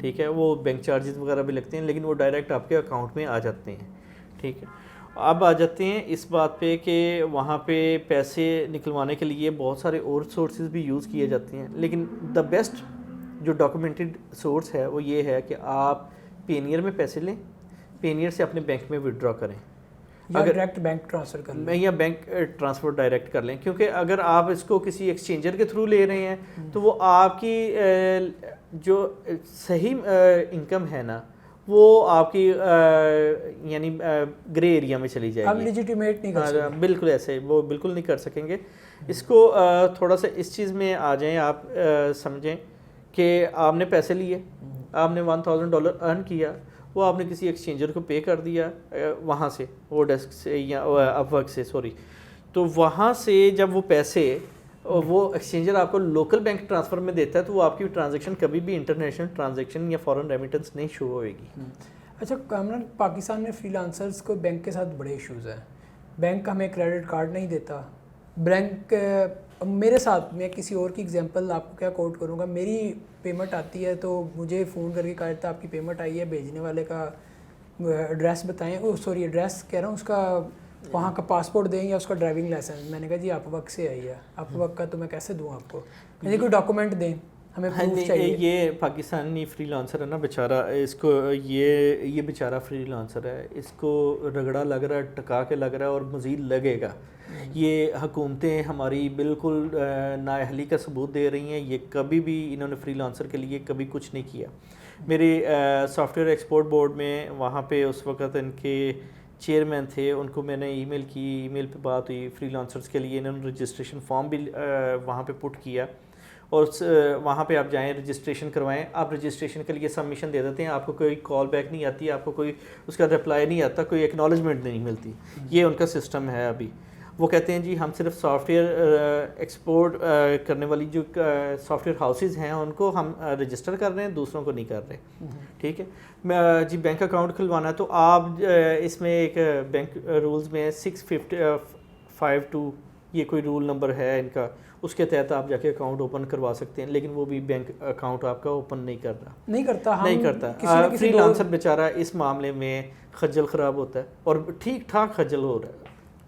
ٹھیک ہے, وہ بینک چارجز وغیرہ بھی لگتے ہیں لیکن وہ ڈائریکٹ آپ کے اکاؤنٹ میں آ جاتے ہیں. ٹھیک ہے, اب آ جاتے ہیں اس بات پہ کہ وہاں پہ پیسے نکلوانے کے لیے بہت سارے اور سورسز بھی یوز کیے جاتے ہیں, لیکن دا بیسٹ جو ڈاکومنٹڈ سورس ہے وہ یہ ہے کہ آپ پینیئر میں پیسے لیں, پینیئر سے اپنے بینک میں وڈرا کریں, اگر ڈائریکٹ بینک ٹرانسفر کر لیں یا بینک ٹرانسفر ڈائریکٹ کر لیں. کیونکہ اگر آپ اس کو کسی ایکسچینجر کے تھرو لے رہے ہیں تو وہ آپ کی جو صحیح انکم ہے نا وہ آپ کی یعنی گرے ایریا میں چلی جائے گی. آپ لیجیٹیمیٹ نہیں کر سکتے. بالکل ایسے وہ بالکل نہیں کر سکیں گے. اس کو تھوڑا سا اس چیز میں آ جائیں, آپ سمجھیں کہ آپ نے پیسے لیے, آپ نے $1000 ارن کیا, وہ آپ نے کسی ایکسچینجر کو پے کر دیا وہاں سے, وہ ڈیسک سے یا اپ ورک سے سوری, تو وہاں سے جب وہ پیسے وہ ایکسچینجر آپ کو لوکل بینک ٹرانسفر میں دیتا ہے تو وہ آپ کی ٹرانزیکشن کبھی بھی انٹرنیشنل ٹرانزیکشن یا فورن ریمیٹنس نہیں شو ہوئے گی. اچھا کامران, پاکستان میں فری لانسرز کو بینک کے ساتھ بڑے ایشوز ہیں. بینک ہمیں کریڈٹ کارڈ نہیں دیتا. بینک میرے ساتھ, میں کسی اور کی ایگزامپل آپ کو کیا کوٹ کروں گا, میری پیمنٹ آتی ہے تو مجھے فون کر کے کہا جاتا ہے آپ کی پیمنٹ آئی ہے, بھیجنے والے کا ایڈریس بتائیں, سوری ایڈریس کہہ رہا ہوں, اس کا وہاں کا پاسپورٹ دیں یا اس کا ڈرائیونگ لائسنس. میں نے کہا جی آپ وقت سے آئی ہے, آپ وقت کا تو میں کیسے دوں آپ کو, مجھے کوئی ڈاکومنٹ دیں, ہمیں پروف چاہیے. یہ پاکستانی فری لانسر ہے نا بیچارہ, اس کو یہ بیچارہ فری لانسر ہے, اس کو رگڑا لگ رہا ہے, ٹکا کے لگ رہا ہے اور مزید لگے گا. یہ حکومتیں ہماری بالکل نااہلی کا ثبوت دے رہی ہیں. یہ کبھی بھی انہوں نے فری لانسر کے لیے کبھی کچھ نہیں کیا. میری سافٹ ویئر ایکسپورٹ بورڈ میں وہاں پہ اس وقت ان کے چیئرمین تھے, ان کو میں نے ای میل کی, ای میل پہ بات ہوئی فری لانسرز کے لیے, انہوں نے رجسٹریشن فارم بھی وہاں پہ پٹ کیا, اور وہاں پہ آپ جائیں رجسٹریشن کروائیں. آپ رجسٹریشن کے لیے سبمیشن دے دیتے ہیں, آپ کو کوئی کال بیک نہیں آتی, آپ کو کوئی اس کا رپلائی نہیں آتا, کوئی ایکنالجمنٹ نہیں ملتی. یہ ان کا سسٹم ہے ابھی. وہ کہتے ہیں جی ہم صرف سافٹ ویئر ایکسپورٹ کرنے والی جو سافٹ ویئر ہاؤسز ہیں ان کو ہم رجسٹر کر رہے ہیں, دوسروں کو نہیں کر رہے. ٹھیک ہے, جی بینک اکاؤنٹ کھلوانا ہے تو آپ اس میں ایک بینک رولز میں 6552 یہ کوئی رول نمبر ہے ان کا, اس کے تحت آپ جا کے اکاؤنٹ اوپن کروا سکتے ہیں, لیکن وہ بھی بینک اکاؤنٹ آپ کا اوپن نہیں کرتا. فری لانسر بیچارہ اس معاملے میں خجل خراب ہوتا ہے, اور ٹھیک ٹھاک خجل ہو رہا ہے.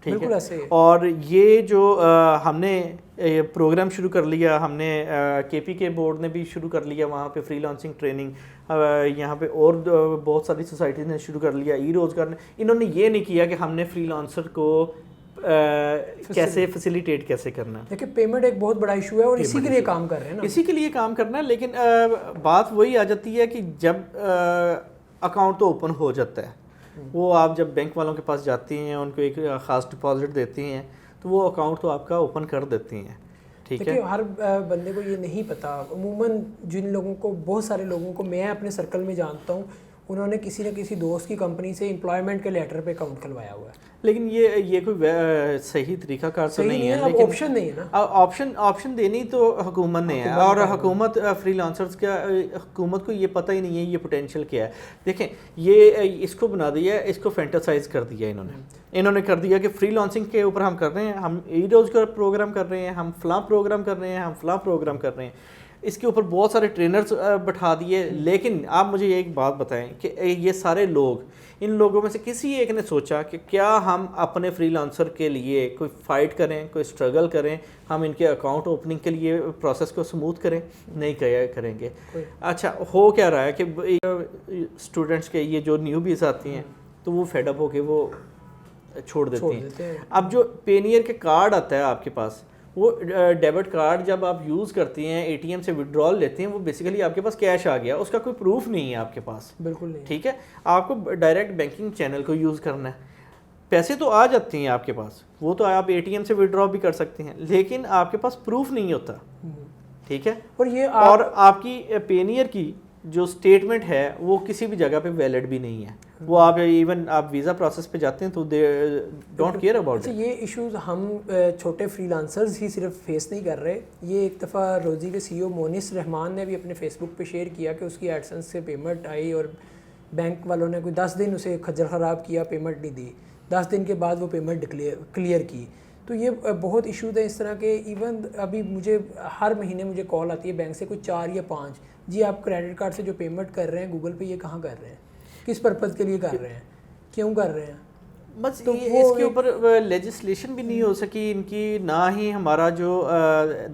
ٹھیک ہے, اور یہ جو ہم نے پروگرام شروع کر لیا, ہم نے کے پی کے بورڈ نے بھی شروع کر لیا وہاں پہ فری لانسنگ ٹریننگ, یہاں پہ اور بہت ساری سوسائٹیز نے شروع کر لیا, ای روزگار نے. انہوں نے یہ نہیں کیا کہ ہم نے فری لانسر کو کیسے فیسیلیٹیٹ کیسے کرنا ہے. دیکھیں پیمنٹ ایک بہت بڑا ایشو ہے اور اسی کے لیے کام کر رہے ہیں نا, اسی کے لیے کام کرنا ہے. لیکن بات وہی آ جاتی ہے کہ جب اکاؤنٹ تو اوپن ہو جاتا ہے, وہ آپ جب بینک والوں کے پاس جاتے ہیں, ان کو ایک خاص ڈپازٹ دیتے ہیں تو وہ اکاؤنٹ تو آپ کا اوپن کر دیتے ہیں. ٹھیک ہے, ہر بندے کو یہ نہیں پتا. عموماً جن لوگوں کو, بہت سارے لوگوں کو میں اپنے سرکل میں جانتا ہوں, انہوں نے کسی نہ کسی دوست کی کمپنی سے امپلائمنٹ کے لیٹر پہ اکاؤنٹ کھلوایا ہوا ہے. لیکن یہ کوئی صحیح طریقہ کار تو نہیں ہے, لیکن آپشن نہیں ہے نا. آپشن دینی تو حکومت نے ہے, اور حکومت فری لانسرز کا, حکومت کو یہ پتہ ہی نہیں ہے یہ پوٹینشیل کیا ہے. دیکھیں یہ اس کو بنا دیا, اس کو فینٹاسائز کر دیا انہوں نے کر دیا کہ فری لانسنگ کے اوپر ہم کر رہے ہیں, ہم ای روزگار پروگرام کر رہے ہیں, ہم فلاں پروگرام کر رہے ہیں, ہم فلاں پروگرام کر رہے ہیں. اس کے اوپر بہت سارے ٹرینرز بٹھا دیے. لیکن آپ مجھے ایک بات بتائیں کہ یہ سارے لوگ, ان لوگوں میں سے کسی ایک نے سوچا کہ کیا ہم اپنے فری لانسر کے لیے کوئی فائٹ کریں, کوئی اسٹرگل کریں, ہم ان کے اکاؤنٹ اوپننگ کے لیے پروسیس کو سموتھ کریں؟ نہیں کریں گے. اچھا ہو کیا رہا ہے کہ اسٹوڈنٹس کے یہ جو نیو بیز آتی ہیں تو وہ فیڈ اپ ہو کے وہ چھوڑ دیتے ہیں. اب جو پینیئر کے کارڈ آتا ہے آپ کے پاس, وہ ڈیبٹ کارڈ جب آپ یوز کرتے ہیں اے ٹی ایم سے وڈرال لیتے ہیں وہ بیسیکلی آپ کے پاس کیش آ گیا, اس کا کوئی پروف نہیں ہے آپ کے پاس. بالکل نہیں. ٹھیک ہے, آپ کو ڈائریکٹ بینکنگ چینل کو یوز کرنا ہے, پیسے تو آ جاتے ہیں آپ کے پاس, وہ تو آپ اے ٹی ایم سے وڈرا بھی کر سکتے ہیں, لیکن آپ کے پاس پروف نہیں ہوتا. ٹھیک ہے, اور آپ کی پینیئر کی جو سٹیٹمنٹ ہے وہ کسی بھی جگہ پہ ویلڈ بھی نہیں ہے. وہ آپ ایون آپ ویزا پروسیس پہ جاتے ہیں تو دے ڈونٹ کیئر اباؤٹ. یہ ایشوز ہم چھوٹے فری لانسرز ہی صرف فیس نہیں کر رہے. یہ ایک دفعہ روزی کے سی او مونس رحمان نے بھی اپنے فیس بک پہ شیئر کیا کہ اس کی ایڈسنس سے پیمنٹ آئی اور بینک والوں نے کوئی 10 دن اسے خجل خراب کیا, پیمنٹ نہیں دی, 10 دن کے بعد وہ پیمنٹ کلیئر کی. تو یہ بہت ایشوز ہیں اس طرح کے. ایون ابھی مجھے ہر مہینے مجھے کال آتی ہے بینک سے, کوئی 4 یا 5, جی آپ کریڈٹ کارڈ سے جو پیمنٹ کر رہے ہیں گوگل پہ, یہ کہاں کر رہے ہیں, کس پرپز کے لیے کر رہے ہیں, کیوں کر رہے ہیں. بس اس کے اوپر لیجسلیشن بھی نہیں ہو سکی ان کی, نہ ہی ہمارا جو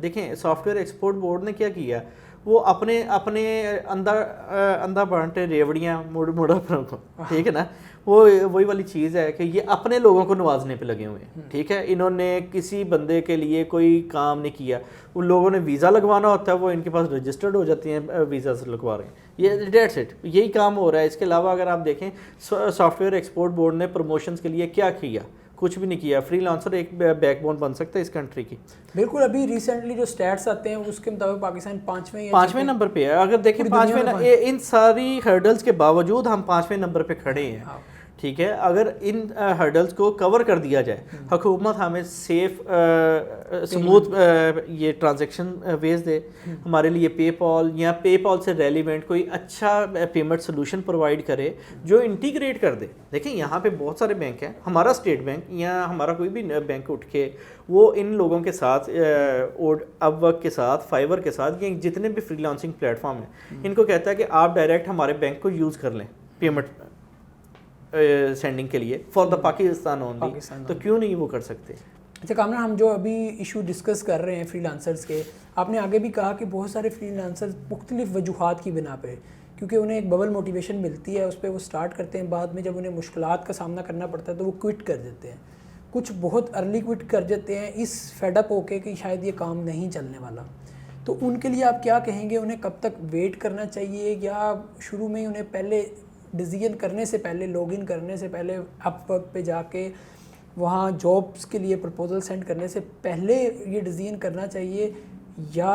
دیکھیں سافٹ ویئر ایکسپورٹ بورڈ نے کیا کیا, وہ اپنے اندھا بانٹے ریوڑیاں موڑا پر کو. ٹھیک ہے نا, وہ وہی والی چیز ہے کہ یہ اپنے لوگوں کو نوازنے پہ لگے ہوئے ہیں. ٹھیک ہے, انہوں نے کسی بندے کے لیے کوئی کام نہیں کیا. ان لوگوں نے ویزا لگوانا ہوتا ہے, وہ ان کے پاس رجسٹرڈ ہو جاتی ہیں, ویزا سے لگوا رہے ہیں. یہ دیٹس اٹ, یہی کام ہو رہا ہے. اس کے علاوہ اگر آپ دیکھیں سافٹ ویئر ایکسپورٹ بورڈ نے پروموشنز کے لیے کیا کیا, کچھ بھی نہیں کیا. فری لانسر ایک بیک بون بن سکتا ہے اس کنٹری کی. بالکل, ابھی ریسنٹلی جو سٹیٹس آتے ہیں اس کے مطابق پاکستان 5ویں نمبر پہ ہے. اگر دیکھیں 5ویں, ان ساری ہرڈلز کے باوجود ہم 5ویں نمبر پہ کھڑے ہیں. ٹھیک ہے, اگر ان ہرڈلز کو کور کر دیا جائے, حکومت ہمیں سیف سموتھ یہ ٹرانزیکشن ویز دے, ہمارے لیے پے پال یا پے پال سے ریلیونٹ کوئی اچھا پیمنٹ سولوشن پرووائڈ کرے جو انٹیگریٹ کر دے. دیکھیں یہاں پہ بہت سارے بینک ہیں, ہمارا اسٹیٹ بینک یا ہمارا کوئی بھی بینک اٹھ کے وہ ان لوگوں کے ساتھ اپ ورک کے ساتھ, فائیور کے ساتھ, یہ جتنے بھی فری لانسنگ پلیٹ فارم ہیں, ان کو کہتا ہے کہ آپ ڈائریکٹ ہمارے بینک کو یوز کر لیں پیمنٹ سینڈنگ کے لیے فار دا پاکستان اونلی, تو کیوں نہیں وہ کر سکتے. اچھا کامران, ہم جو ابھی ایشو ڈسکس کر رہے ہیں فری لانسرز کے, آپ نے آگے بھی کہا کہ بہت سارے فری لانسرز مختلف وجوہات کی بنا پہ, کیونکہ انہیں ایک ببل موٹیویشن ملتی ہے, اس پہ وہ سٹارٹ کرتے ہیں, بعد میں جب انہیں مشکلات کا سامنا کرنا پڑتا ہے تو وہ کوئٹ کر دیتے ہیں. کچھ بہت ارلی کوئٹ کر دیتے ہیں اس فیڈ اپ ہو کے کہ شاید یہ کام نہیں چلنے والا. تو ان کے لیے آپ کیا کہیں گے, انہیں کب تک ویٹ کرنا چاہیے, یا شروع میں انہیں پہلے ڈیسیژن کرنے سے پہلے, لاگ ان کرنے سے پہلے, اپ ورک پہ جا کے وہاں جابس کے لیے پرپوزل سینڈ کرنے سے پہلے یہ ڈیسیژن کرنا چاہیے, یا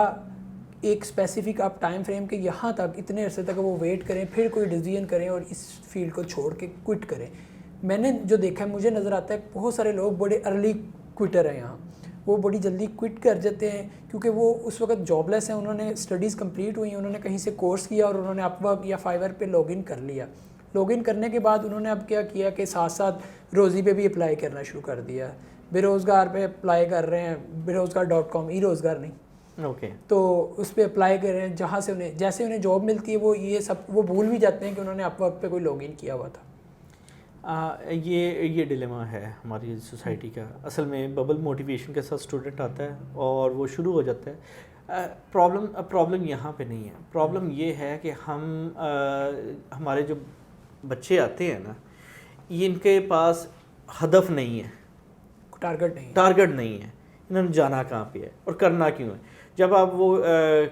ایک اسپیسیفک آپ ٹائم فریم کے یہاں تک اتنے عرصے تک وہ ویٹ کریں پھر کوئی ڈیسیژن کریں اور اس فیلڈ کو چھوڑ کے کوئٹ کریں؟ میں نے جو دیکھا ہے, مجھے نظر آتا ہے بہت سارے لوگ بڑے ارلی کوئٹر ہیں یہاں, وہ بڑی جلدی کوئٹ کر جاتے ہیں کیونکہ وہ اس وقت جاب لیس ہیں, انہوں نے اسٹڈیز کمپلیٹ ہوئی ہیں, انہوں نے کہیں سے کورس کیا اور انہوں نے اپ ورک یا فائیور پہ لاگ ان کر لیا. لاگ ان کرنے کے بعد انہوں نے اب کیا کیا کہ ساتھ ساتھ روزی پہ بھی اپلائی کرنا شروع کر دیا, بے روزگار پہ اپلائی کر رہے ہیں, بے روزگار.com, ای روزگار نہیں, اوکے, تو اس پہ اپلائی کر رہے ہیں, جہاں سے انہیں جیسے انہیں جاب ملتی ہے وہ یہ سب وہ بھول بھی جاتے ہیں کہ انہوں نے اپ ورک پہ کوئی لاگ ان کیا ہوا تھا. یہ ڈیلیما ہے ہماری سوسائٹی کا. اصل میں ببل موٹیویشن کے ساتھ اسٹوڈنٹ آتا ہے اور وہ شروع ہو جاتا ہے. پرابلم یہاں پہ نہیں ہے. پرابلم یہ ہے کہ ہمارے جو بچے آتے ہیں نا, ان کے پاس ہدف نہیں ہے, ٹارگٹ نہیں ہے, انہوں نے جانا کہاں پہ ہے اور کرنا کیوں ہے. جب آپ وہ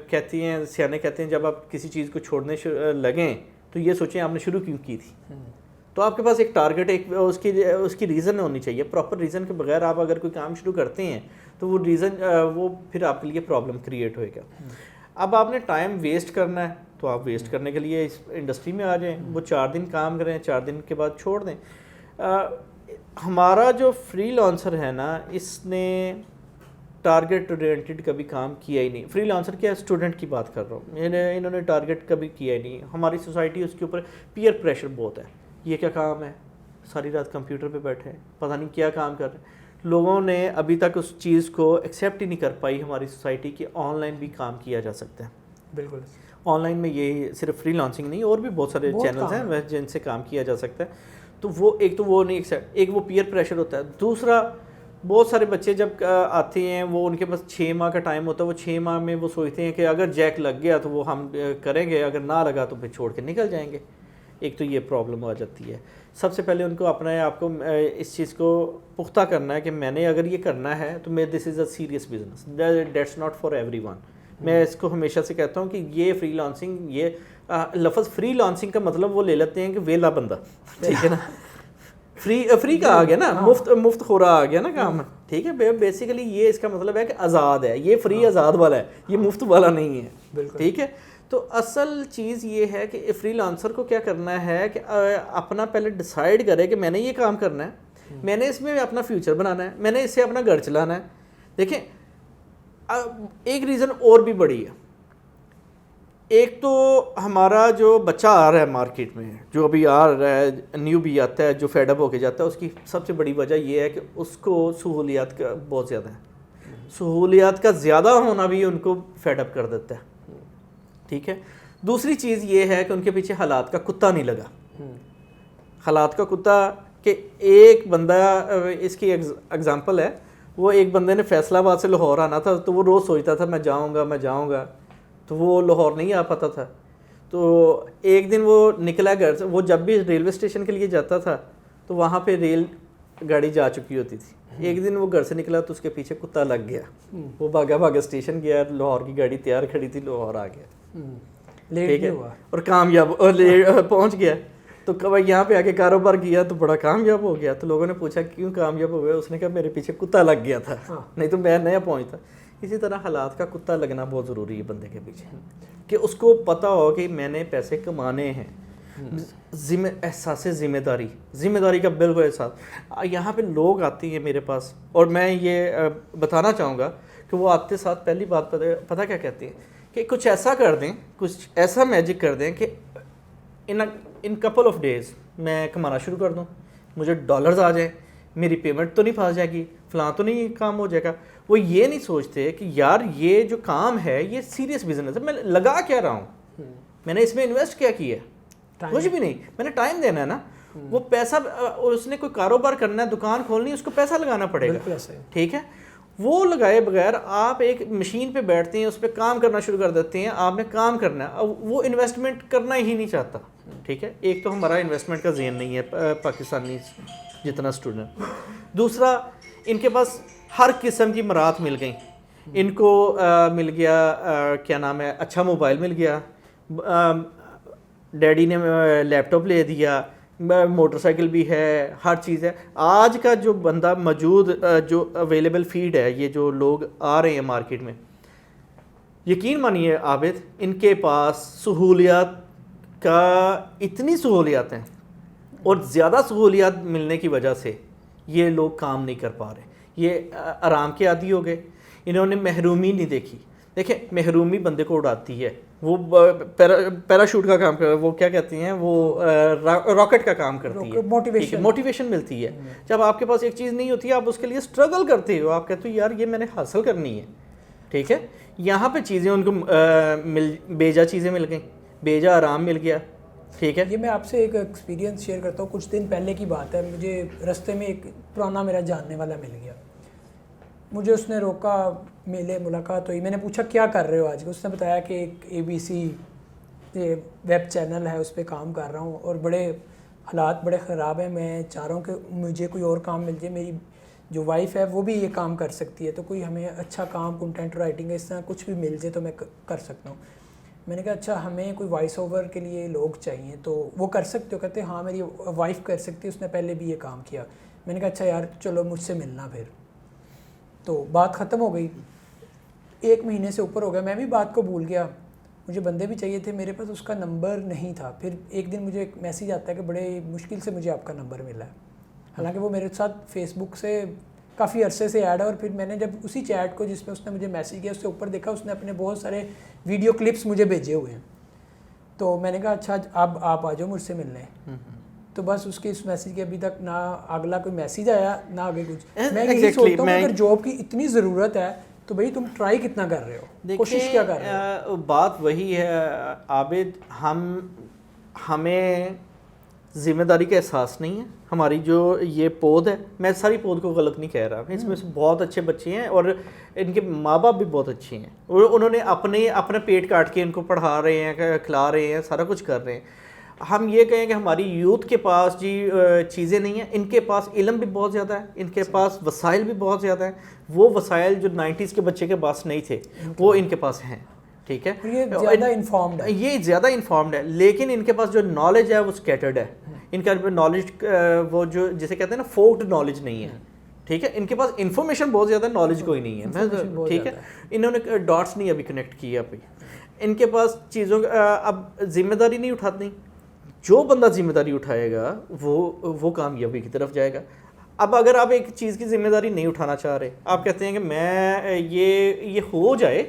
کہتے ہیں, سیانے کہتے ہیں, جب آپ کسی چیز کو چھوڑنے لگیں تو یہ سوچیں آپ نے شروع کیوں کی تھی. تو آپ کے پاس ایک ٹارگٹ, ایک اس کی ریزن ہونی چاہیے. پراپر ریزن کے بغیر آپ اگر کوئی کام شروع کرتے ہیں تو وہ ریزن وہ پھر آپ کے لیے پرابلم کریٹ ہوئے گا. اب آپ نے ٹائم ویسٹ کرنا ہے تو آپ ویسٹ کرنے کے لیے اس انڈسٹری میں آ جائیں, وہ 4 دن کام کریں, 4 دن کے بعد چھوڑ دیں. ہمارا جو فری لانسر ہے نا, اس نے ٹارگٹ اورینٹڈ کبھی کام کیا ہی نہیں. فری لانسر کیا, اسٹوڈنٹ کی بات کر رہا ہوں, انہوں نے ٹارگٹ کبھی کیا ہی نہیں. ہماری سوسائٹی اس کے اوپر پیئر پریشر بہت ہے. یہ کیا کام ہے, ساری رات کمپیوٹر پہ بیٹھے ہیں, پتہ نہیں کیا کام کر رہے ہیں. لوگوں نے ابھی تک اس چیز کو ایکسیپٹ ہی نہیں کر پائی ہماری سوسائٹی کہ آن لائن بھی کام کیا جا سکتا ہے. بالکل, آن لائن میں یہ صرف فری لانسنگ نہیں, اور بھی بہت سارے چینلز ہیں جن سے کام کیا جا سکتا ہے. تو وہ ایک تو وہ نہیں ایکسیپٹ, ایک وہ پیئر پریشر ہوتا ہے. دوسرا, بہت سارے بچے جب آتے ہیں وہ ان کے پاس 6 ماہ کا ٹائم ہوتا ہے. وہ 6 ماہ میں وہ سوچتے ہیں کہ اگر جیک لگ گیا تو وہ ہم کریں گے, اگر نہ لگا تو پھر چھوڑ کے نکل جائیں گے. ایک تو یہ پرابلم آ جاتی ہے. سب سے پہلے ان کو اپنے آپ کو اس چیز کو پختہ کرنا ہے کہ میں نے اگر یہ کرنا ہے تو this is a serious business, that's not for everyone. میں اس کو ہمیشہ سے کہتا ہوں کہ یہ فری لانسنگ, یہ لفظ فری لانسنگ کا مطلب وہ لے لیتے ہیں کہ ویلا بندہ, ٹھیک ہے نا, فری کا آ گیا نا, مفت خورا آ گیا نا کام, ٹھیک ہے. بیسیکلی یہ اس کا مطلب ہے کہ آزاد ہے, یہ فری آزاد والا ہے, یہ مفت والا نہیں ہے, ٹھیک ہے. تو اصل چیز یہ ہے کہ فری لانسر کو کیا کرنا ہے کہ اپنا پہلے ڈیسائیڈ کرے کہ میں نے یہ کام کرنا ہے, میں نے اس میں اپنا فیوچر بنانا ہے, میں نے اس سے اپنا گھر چلانا ہے. دیکھیں ایک ریزن اور بھی بڑی ہے. ایک تو ہمارا جو بچہ آ رہا ہے مارکیٹ میں, جو ابھی آ رہا ہے, نیو بھی آتا ہے, جو فیڈ اپ ہو کے جاتا ہے, اس کی سب سے بڑی وجہ یہ ہے کہ اس کو سہولیات کا بہت زیادہ ہے. سہولیات کا زیادہ ہونا بھی ان کو فیڈ اپ کر دیتا ہے, ٹھیک ہے. دوسری چیز یہ ہے کہ ان کے پیچھے حالات کا کتا نہیں لگا. حالات کا کتا کہ ایک بندہ, اس کی اگزامپل ہے, وہ ایک بندے نے فیصلہ آباد سے لاہور آنا تھا, تو وہ روز سوچتا تھا میں جاؤں گا, تو وہ لاہور نہیں آ پاتا تھا. تو ایک دن وہ نکلا گھر سے, وہ جب بھی ریلوے اسٹیشن کے لیے جاتا تھا تو وہاں پہ ریل گاڑی جا چکی ہوتی تھی. ایک دن وہ گھر سے نکلا تو اس کے پیچھے کتا لگ گیا, وہ بھاگا اسٹیشن گیا, لاہور کی گاڑی تیار کھڑی تھی, لاہور آ گیا, ٹھیک ہے, اور کامیاب پہنچ گیا. تو یہاں پہ آ کے کاروبار کیا تو بڑا کامیاب ہو گیا. تو لوگوں نے پوچھا کیوں کامیاب ہو گیا, اس نے کہا میرے پیچھے کتا لگ گیا تھا, نہیں تو میں نیا پہنچتا. اسی طرح حالات کا کتا لگنا بہت ضروری ہے بندے کے پیچھے, کہ اس کو پتہ ہو کہ میں نے پیسے کمانے ہیں. احساس ذمہ داری کا بالکل احساس. یہاں پہ لوگ آتے ہیں میرے پاس, اور میں یہ بتانا چاہوں گا کہ وہ آتے ساتھ پہلی بات پتہ کیا کہتے ہیں کہ کچھ ایسا کر دیں, کچھ ایسا میجک کر دیں کہ ان کپل آف ڈیز میں کمانا شروع کر دوں, مجھے ڈالرز آ جائیں, میری پیمنٹ تو نہیں پھنس جائے گی, فلاں تو نہیں کام ہو جائے گا. وہ یہ نہیں سوچتے کہ یار یہ جو کام ہے یہ سیریس بزنس ہے, میں لگا کیا رہا ہوں, میں نے اس میں انویسٹ کیا ہے, کچھ بھی نہیں, میں نے ٹائم دینا ہے نا. وہ پیسہ, اس نے کوئی کاروبار کرنا ہے, دکان کھولنی ہے, اس کو پیسہ لگانا پڑے گا, ٹھیک ہے. وہ لگائے بغیر آپ ایک مشین پہ بیٹھتے ہیں, اس پہ کام کرنا شروع کر دیتے ہیں, آپ نے کام کرنا ہے, وہ انویسٹمنٹ کرنا ہی نہیں چاہتا, ٹھیک ہے. ایک تو ہمارا انویسٹمنٹ کا ذہن نہیں ہے پاکستانی جتنا اسٹوڈنٹ. دوسرا, ان کے پاس ہر قسم کی مراحت مل گئیں. ان کو مل گیا کیا نام ہے, اچھا موبائل مل گیا, ڈیڈی نے لیپ ٹاپ لے دیا, موٹر سائیکل بھی ہے, ہر چیز ہے. آج کا جو بندہ موجود, جو اویلیبل فیڈ ہے, یہ جو لوگ آ رہے ہیں مارکیٹ میں, یقین مانیے عابد, ان کے پاس سہولیات کا اتنی سہولیات ہیں, اور زیادہ سہولیات ملنے کی وجہ سے یہ لوگ کام نہیں کر پا رہے. یہ آرام کے عادی ہو گئے, انہوں نے محرومی نہیں دیکھی. دیکھیں محرومی بندے کو اڑاتی ہے. وہ پیراشوٹ کا کام وہ کیا کہتے ہیں, وہ راکٹ کا کام کرتی ہے, موٹیویشن ملتی ہے. جب آپ کے پاس ایک چیز نہیں ہوتی ہے, آپ اس کے لیے اسٹرگل کرتے ہو, آپ کہتے ہو یار یہ میں نے حاصل کرنی ہے, ٹھیک ہے. یہاں پہ چیزیں ان کو بیجا چیزیں مل گئیں, بیجا آرام مل گیا, ٹھیک ہے. یہ میں آپ سے ایک ایکسپیرینس شیئر کرتا ہوں. کچھ دن پہلے کی بات ہے, مجھے رستے میں ایک پرانا میرا جاننے والا مل گیا. مجھے اس نے روکا, ملے, ملاقات ہوئی. میں نے پوچھا کیا کر رہے ہو آج. اس نے بتایا کہ ایک ABC ویب چینل ہے, اس پہ کام کر رہا ہوں, اور بڑے حالات بڑے خراب ہیں. میں چاہ رہا ہوں کہ مجھے کوئی اور کام مل جائے. میری جو وائف ہے وہ بھی یہ کام کر سکتی ہے, تو کوئی ہمیں اچھا کام, کنٹینٹ رائٹنگ ہے, اس طرح کچھ بھی مل جائے تو میں کر سکتا ہوں. میں نے کہا اچھا ہمیں کوئی وائس اوور کے لیے لوگ چاہیے, تو وہ کر سکتے ہو؟ کہتے ہاں میری وائف کر سکتی ہے, اس نے پہلے بھی یہ کام کیا. میں نے کہا اچھا یار چلو مجھ سے ملنا. پھر تو بات ختم ہو گئی. 1 مہینے سے اوپر ہو گیا, میں بھی بات کو بھول گیا. مجھے بندے بھی چاہیے تھے, میرے پاس اس کا نمبر نہیں تھا. پھر ایک دن مجھے ایک میسیج آتا ہے کہ بڑے مشکل سے مجھے آپ کا نمبر ملا ہے. حالانکہ وہ میرے ساتھ فیس بک سے کافی عرصے سے ایڈ ہے. اور پھر میں نے جب اسی چیٹ کو جس میں اس نے مجھے میسیج کیا, اس سے اوپر دیکھا اس نے اپنے بہت سارے ویڈیو کلپس مجھے بھیجے ہوئے ہیں. تو میں نے کہا اچھا اب آپ آ جاؤ مجھ سے ملنے. تو بس اس کے اس میسیج کے ابھی تک نہ اگلا کوئی میسیج آیا نہ آگے کچھ. میں یہی سوچتا ہوں کہ اگر جاب کی اتنی ضرورت ہے تو بھائی تم ٹرائی کتنا کر رہے ہو, کوشش کیا کر رہے ہو. بات وہی ہے عابد, ہمیں ذمہ داری کا احساس نہیں ہے. ہماری جو یہ پود ہے, میں ساری پود کو غلط نہیں کہہ رہا, اس میں سے بہت اچھے بچے ہیں اور ان کے ماں باپ بھی بہت اچھے ہیں, اور انہوں نے اپنا پیٹ کاٹ کے ان کو پڑھا رہے ہیں, کھلا رہے ہیں, سارا کچھ کر رہے ہیں. ہم یہ کہیں کہ ہماری یوتھ کے پاس جی چیزیں نہیں ہیں, ان کے پاس علم بھی بہت زیادہ ہے, ان کے پاس وسائل بھی بہت زیادہ ہیں. وہ وسائل جو 90s کے بچے کے پاس نہیں تھے وہ ان کے پاس ہیں, ٹھیک ہے, یہ زیادہ انفارمڈ ہے, یہ زیادہ انفارمڈ ہے, لیکن ان کے پاس جو نالج ہے وہ اسکیٹرڈ ہے. ان کا نالج وہ جو جسے کہتے ہیں نا فوکڈ نالج نہیں ہے, ٹھیک ہے. ان کے پاس انفارمیشن بہت زیادہ, نالج کوئی نہیں ہے, ٹھیک ہے. انہوں نے ڈاٹس نہیں ابھی کنیکٹ کیا ابھی. ان کے پاس چیزوں اب ذمہ داری نہیں اٹھاتی. جو بندہ ذمہ داری اٹھائے گا وہ کامیابی کی طرف جائے گا. اب اگر آپ ایک چیز کی ذمہ داری نہیں اٹھانا چاہ رہے, آپ کہتے ہیں کہ میں یہ ہو جائے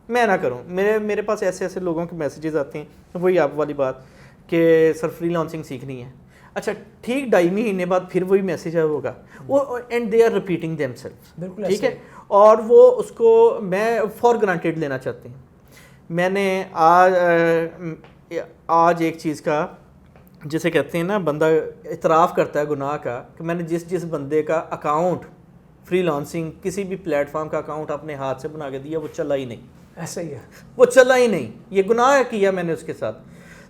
میں نہ کروں. میرے پاس ایسے لوگوں کے میسیجز آتے ہیں, وہی آپ والی بات کہ سر فری لانسنگ سیکھنی ہے. اچھا ٹھیک, 2.5 مہینے بعد پھر وہی میسیج ہوگا, وہ and they are repeating themselves, ٹھیک ہے. اور وہ اس کو میں فار گرانٹیڈ لینا چاہتی ہوں. میں نے آج ایک چیز کا جسے کہتے ہیں نا بندہ اعتراف کرتا ہے گناہ کا, کہ میں نے جس بندے کا اکاؤنٹ فری لانسنگ کسی بھی پلیٹ فارم کا اکاؤنٹ اپنے ہاتھ سے بنا کے دیا وہ چلا ہی نہیں. ایسا ہی ہے, وہ چلا ہی نہیں, یہ گناہ کیا میں نے اس کے ساتھ.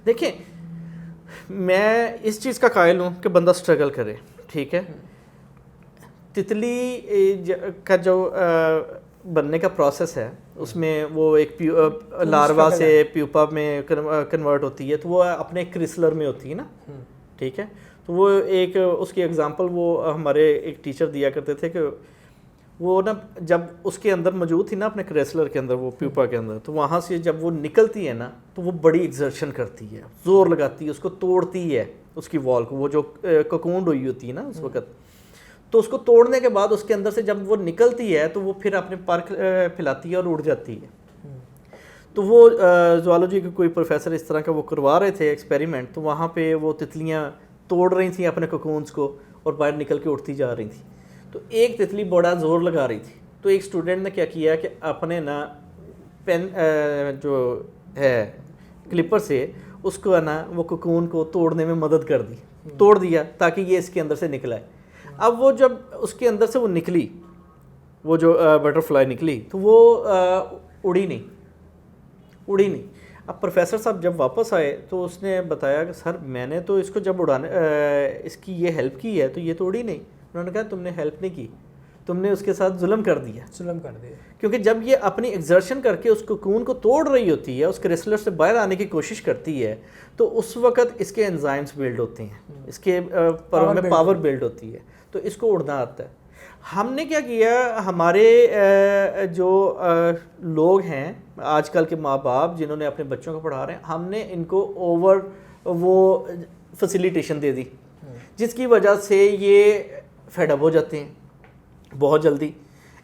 دیکھیں میں اس چیز کا قائل ہوں کہ بندہ اسٹرگل کرے, ٹھیک ہے. تتلی کا جو بننے کا پروسیس ہے اس میں وہ ایک لاروا سے پیوپا میں کنورٹ ہوتی ہے, تو وہ اپنے کرسلر میں ہوتی ہے نا, ٹھیک ہے. تو وہ ایک اس کی ایگزامپل وہ ہمارے ایک ٹیچر دیا کرتے تھے کہ وہ نا جب اس کے اندر موجود تھی نا اپنے کریسلر کے اندر, وہ پیوپا کے اندر, تو وہاں سے جب وہ نکلتی ہے نا تو وہ بڑی ایگزرشن کرتی ہے, زور لگاتی ہے, اس کو توڑتی ہے اس کی وال کو, وہ جو کوکونڈ ہوئی ہوتی ہے نا اس وقت. تو اس کو توڑنے کے بعد اس کے اندر سے جب وہ نکلتی ہے تو وہ پھر اپنے پر پھیلاتی ہے اور اڑ جاتی ہے. تو وہ زوالوجی کے کوئی پروفیسر اس طرح کا وہ کروا رہے تھے ایکسپیریمنٹ, تو وہاں پہ وہ تتلیاں توڑ رہی تھیں اپنے کوکونز کو اور باہر نکل کے اڑتی جا رہی تھیں. تو ایک تتلی بڑا زور لگا رہی تھی, تو ایک اسٹوڈنٹ نے کیا کیا کہ اپنے نا پین جو ہے کلپر سے اس کو ہے نا وہ کوکون کو توڑنے میں مدد کر دی, توڑ دیا تاکہ یہ اس کے اندر سے نکلا ہے. اب وہ جب اس کے اندر سے وہ نکلی, وہ جو بٹر فلائی نکلی, تو وہ اڑی نہیں. اب پروفیسر صاحب جب واپس آئے تو اس نے بتایا کہ سر میں نے تو اس کو جب اڑانے اس کی یہ ہیلپ کی ہے تو یہ تو اڑی نہیں. انہوں نے کہا تم نے ہیلپ نہیں کی, تم نے اس کے ساتھ ظلم کر دیا. کیونکہ جب یہ اپنی ایگزرشن کر کے اس کوکون کو توڑ رہی ہوتی ہے, اس کریسلر سے باہر آنے کی کوشش کرتی ہے, تو اس وقت اس کے انزائمز بلڈ ہوتے ہیں, اس کے پروں میں پاور بلڈ ہوتی ہے, تو اس کو اڑنا آتا ہے. ہم نے کیا کیا, ہمارے جو لوگ ہیں آج کل کے ماں باپ جنہوں نے اپنے بچوں کو پڑھا رہے ہیں, ہم نے ان کو اوور وہ فیسیلیٹیشن دے دی, جس کی وجہ سے یہ فیڈ اپ ہو جاتے ہیں بہت جلدی.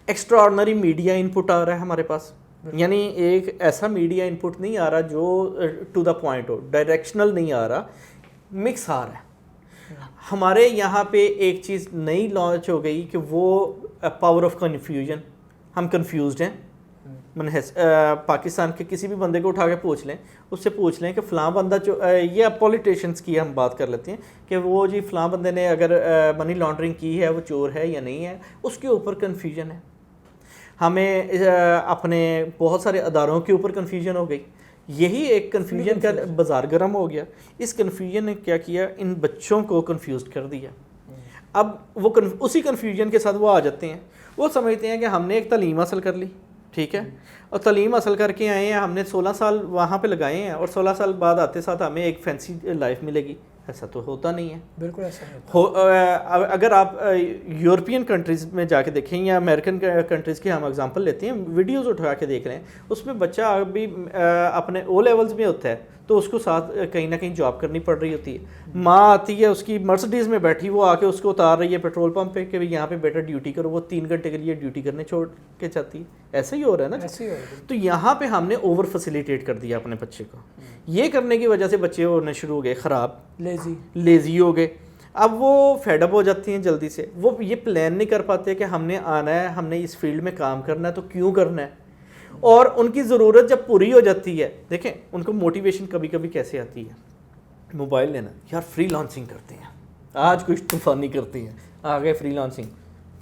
ایکسٹرا آرڈنری میڈیا انپٹ آ رہا ہے ہمارے پاس, یعنی ایک ایسا میڈیا انپٹ نہیں آ رہا جو ٹو دا پوائنٹ ہو, ڈائریکشنل نہیں آ رہا, مکس آ رہا ہے. ہمارے یہاں پہ ایک چیز نئی لانچ ہو گئی کہ وہ پاور آف کنفیوژن, ہم کنفیوزڈ ہیں. پاکستان کے کسی بھی بندے کو اٹھا کے پوچھ لیں, اس سے پوچھ لیں کہ فلاں بندہ جو یہ اب پولیٹیشنس کی ہم بات کر لیتے ہیں کہ وہ جی فلاں بندے نے اگر منی لانڈرنگ کی ہے وہ چور ہے یا نہیں ہے, اس کے اوپر کنفیوژن ہے. ہمیں اپنے بہت سارے اداروں کے اوپر کنفیوژن ہو گئی. یہی ایک کنفیوژن کا بازار گرم ہو گیا. اس کنفیوژن نے کیا کیا, ان بچوں کو کنفیوزڈ کر دیا. اب وہ اسی کنفیوژن کے ساتھ وہ آ جاتے ہیں, وہ سمجھتے ہیں کہ ہم نے ایک تعلیم حاصل کر لی, ٹھیک ہے, اور تعلیم حاصل کر کے آئے ہیں, ہم نے 16 سال وہاں پہ لگائے ہیں, اور 16 سال بعد آتے ساتھ ہمیں ایک فینسی لائف ملے گی. ایسا تو ہوتا نہیں ہے, بالکل ایسا. اگر آپ یورپین کنٹریز میں جا کے دیکھیں یا امریکن کنٹریز کی ہم ایگزامپل لیتے ہیں, ویڈیوز اٹھا کے دیکھ لیں, اس میں بچہ ابھی اپنے او لیولز میں ہوتا ہے تو اس کو ساتھ کہیں نہ کہیں جاب کرنی پڑ رہی ہوتی ہے. ماں آتی ہے اس کی مرسڈیز میں بیٹھی, وہ آ کے اس کو اتار رہی ہے پیٹرول پمپ پہ کہ یہاں پہ بیٹا ڈیوٹی کرو, وہ 3 گھنٹے کے لیے ڈیوٹی کرنے چھوڑ کے جاتی ہے. ایسا ہی ہو رہا ہے نا. تو یہاں پہ ہم نے اوور فیسیلیٹیٹ کر دیا اپنے بچے کو. یہ کرنے کی وجہ سے بچے ہونے شروع ہو گئے خراب, لیزی ہو گئے. اب وہ فیڈ اپ ہو جاتی ہیں جلدی سے, وہ یہ پلان نہیں کر پاتے کہ ہم نے آنا ہے, ہم نے اس فیلڈ میں کام کرنا ہے, تو کیوں کرنا ہے. اور ان کی ضرورت جب پوری ہو جاتی ہے, دیکھیں ان کو موٹیویشن کبھی کبھی کیسے آتی ہے, موبائل لینا, یار فری لانسنگ کرتے ہیں, آج کچھ طوفانی کرتے ہیں, آ گئے فری لانسنگ,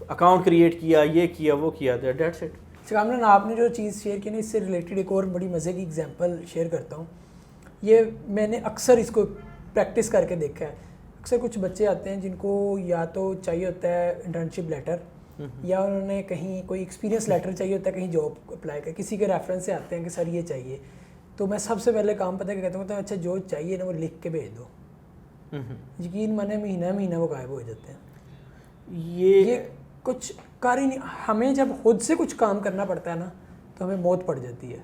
اکاؤنٹ کریٹ کیا, یہ کیا, وہ کیا, دیٹس اٹ. کامران آپ نے جو چیز شیئر کی نا, اس سے ریلیٹڈ ایک اور بڑی مزے کی ایگزامپل شیئر کرتا ہوں. یہ میں نے اکثر اس کو پریکٹس کر کے دیکھا ہے. اکثر کچھ بچے آتے ہیں جن کو یا تو چاہیے ہوتا ہے انٹرنشپ لیٹر, یا انہوں نے کہیں کوئی ایکسپیرینس لیٹر چاہیے ہوتا ہے کہیں جاب اپلائی کر, کسی کے ریفرنس سے آتے ہیں کہ سر یہ چاہیے. تو میں سب سے پہلے کام پتہ کہتا ہوں اچھا جو چاہیے نا وہ لکھ کے بھیج دو. یقین مانے مہینہ وہ غائب ہو جاتے ہیں. یہ کچھ کار ہی نہیں. ہمیں جب خود سے کچھ کام کرنا پڑتا ہے نا تو ہمیں موت پڑ جاتی ہے.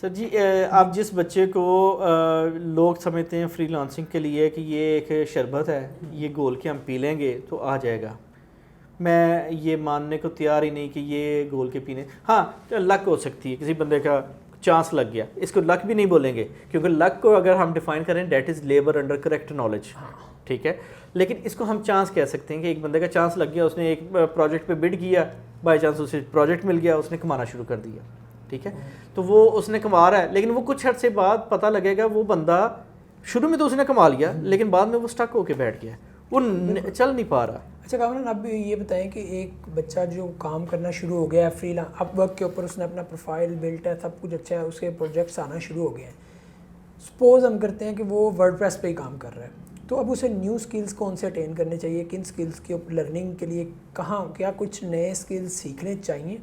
سر جی آپ جس بچے کو لوگ سمجھتے ہیں فری لانسنگ کے لیے کہ یہ ایک شربت ہے, یہ گول کے ہم پی لیں گے تو آ جائے گا, میں یہ ماننے کو تیار ہی نہیں کہ یہ گول کے پینے. ہاں لک ہو سکتی ہے, کسی بندے کا چانس لگ گیا, اس کو لک بھی نہیں بولیں گے کیونکہ لک کو اگر ہم ڈیفائن کریں that is labour under correct knowledge, ٹھیک ہے. لیکن اس کو ہم چانس کہہ سکتے ہیں کہ ایک بندے کا چانس لگ گیا, اس نے ایک پروجیکٹ پہ بڈ کیا, بائی چانس اسے پروجیکٹ مل گیا, اس نے کمانا شروع کر دیا, ٹھیک ہے. تو وہ اس نے کما رہا ہے, لیکن وہ کچھ عرصے بعد پتہ لگے گا وہ بندہ شروع میں تو اس نے کما لیا لیکن بعد میں وہ سٹک ہو کے بیٹھ گیا, وہ چل نہیں پا رہا. اچھا کامران اب یہ بتائیں کہ ایک بچہ جو کام کرنا شروع ہو گیا ہے فری اپ ورک کے اوپر, اس نے اپنا پروفائل بلٹ ہے, سب کچھ اچھا ہے, اس کے پروجیکٹس آنا شروع ہو گئے ہیں. سپوز ہم کرتے ہیں کہ وہ ورڈ پریس پہ ہی کام کر رہا ہے, تو اب اسے نیو سکلز کون سے اٹین کرنے چاہیے, کن سکلز کے اوپر لرننگ کے لیے کہاں, کیا کچھ نئے سکلز سیکھنے چاہیے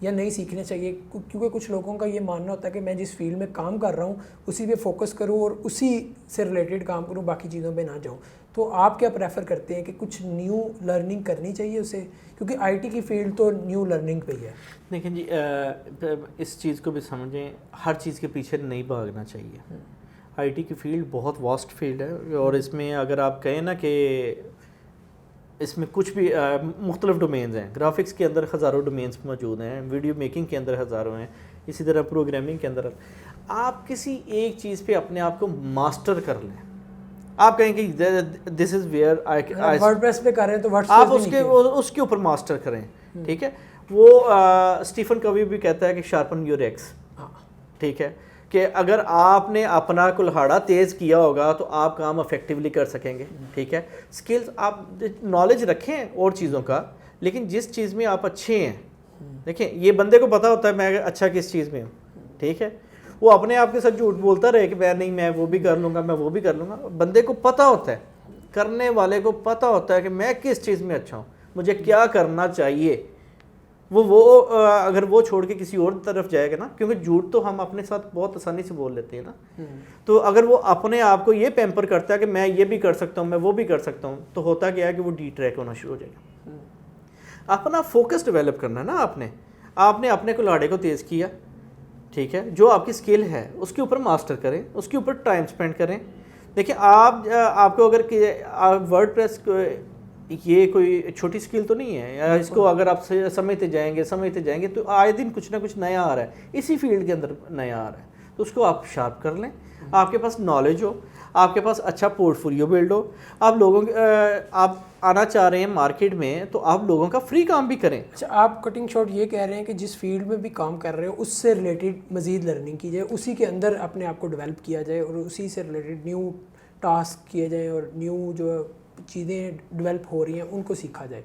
یا نہیں سیکھنے چاہیے؟ کیونکہ کچھ لوگوں کا یہ ماننا ہوتا ہے کہ میں جس فیلڈ میں کام کر رہا ہوں اسی پہ فوکس کروں اور اسی سے ریلیٹڈ کام کروں, باقی چیزوں پہ نہ جاؤں. تو آپ کیا پریفر کرتے ہیں کہ کچھ نیو لرننگ کرنی چاہیے اسے, کیونکہ آئی ٹی کی فیلڈ تو نیو لرننگ پہ ہی ہے. دیکھیں جی اس چیز کو بھی سمجھیں, ہر چیز کے پیچھے نہیں بھاگنا چاہیے. آئی ٹی کی فیلڈ بہت واسٹ فیلڈ ہے اور اس میں اگر آپ کہیں نا کہ اس میں کچھ بھی مختلف ڈومینز ہیں, گرافکس کے اندر ہزاروں ڈومینز موجود ہیں, ویڈیو میکنگ کے اندر ہزاروں ہیں, اسی طرح پروگرامنگ کے اندر. آپ کسی ایک چیز پہ اپنے آپ کو ماسٹر کر لیں. آپ کہیں کہ this is where word press پہ کر رہے ہیں تو آپ اس کے اوپر ماسٹر کریں, ٹھیک ہے. وہ اسٹیفن کوی بھی کہتا ہے کہ شارپن یور ایکس, ٹھیک ہے, کہ اگر آپ نے اپنا کلہاڑا تیز کیا ہوگا تو آپ کام افیکٹولی کر سکیں گے, ٹھیک ہے. اسکلز آپ نالج رکھیں اور چیزوں کا, لیکن جس چیز میں آپ اچھے ہیں, دیکھیں یہ بندے کو پتہ ہوتا ہے میں اچھا کس چیز میں ہوں, ٹھیک ہے. وہ اپنے آپ کے ساتھ جھوٹ بولتا رہے کہ میں نہیں, میں وہ بھی کر لوں گا, میں وہ بھی کر لوں گا. بندے کو پتہ ہوتا ہے, کرنے والے کو پتہ ہوتا ہے کہ میں کس چیز میں اچھا ہوں, مجھے کیا کرنا چاہیے. وہ اگر وہ چھوڑ کے کسی اور طرف جائے گا نا, کیونکہ جھوٹ تو ہم اپنے ساتھ بہت آسانی سے بول لیتے ہیں نا, تو اگر وہ اپنے آپ کو یہ پیمپر کرتا ہے کہ میں یہ بھی کر سکتا ہوں, میں وہ بھی کر سکتا ہوں, تو ہوتا کیا ہے کہ وہ ڈی ٹریک ہونا شروع ہو جائے گا. اپنا فوکس ڈیولپ کرنا ہے نا, آپ نے اپنے کلاڑے کو تیز کیا, ٹھیک ہے, جو آپ کی اسکل ہے اس کے اوپر ماسٹر کریں, اس کے اوپر ٹائم اسپینڈ کریں. دیکھیں آپ کو اگر ورڈ پریس یہ کوئی چھوٹی اسکل تو نہیں ہے, اس کو اگر آپ سمجھتے جائیں گے تو آئے دن کچھ نہ کچھ نیا آ رہا ہے, اسی فیلڈ کے اندر نیا آ رہا ہے, تو اس کو آپ شارپ کر لیں. آپ کے پاس نالج ہو, آپ کے پاس اچھا پورٹ فولیو بلڈ ہو, آپ آنا چاہ رہے ہیں مارکیٹ میں تو آپ لوگوں کا فری کام بھی کریں. اچھا آپ کٹنگ شارٹ یہ کہہ رہے ہیں کہ جس فیلڈ میں بھی کام کر رہے ہو اس سے ریلیٹڈ مزید لرننگ کی جائے, اسی کے اندر اپنے آپ کو ڈیولپ کیا جائے اور اسی سے ریلیٹڈ نیو ٹاسک کیے جائیں اور نیو جو چیزیں ڈیولپ ہو رہی ہیں ان کو سیکھا جائے,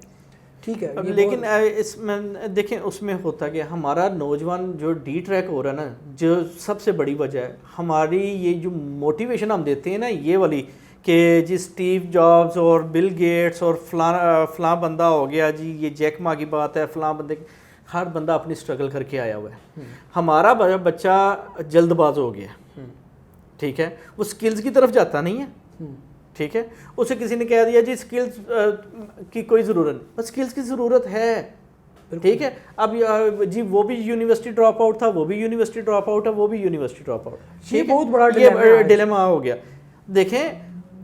ٹھیک ہے. لیکن اس میں دیکھیں اس میں ہوتا کہ ہمارا نوجوان جو ڈی ٹریک ہو رہا ہے نا, جو سب سے بڑی وجہ ہے ہماری یہ جو موٹیویشن ہم دیتے ہیں نا یہ والی کہ جی اسٹیو جابز اور بل گیٹس اور فلاں بندہ ہو گیا جی, یہ جیک ما کی بات ہے, فلاں بندے, ہر بندہ اپنی اسٹرگل کر کے آیا ہوا ہے. ہمارا بچہ جلد باز ہو گیا, ٹھیک ہے, وہ اسکلز کی طرف جاتا نہیں ہے, ٹھیک ہے. اسے کسی نے کہہ دیا جی اسکلز کی کوئی ضرورت نہیں, اسکلز کی ضرورت ہے, ٹھیک ہے. اب جی وہ بھی یونیورسٹی ڈراپ آؤٹ تھا, وہ بھی یونیورسٹی ڈراپ آؤٹ ہے, وہ بھی یونیورسٹی ڈراپ آؤٹ, یہ بہت بڑا ڈیلیما ہو گیا. دیکھیں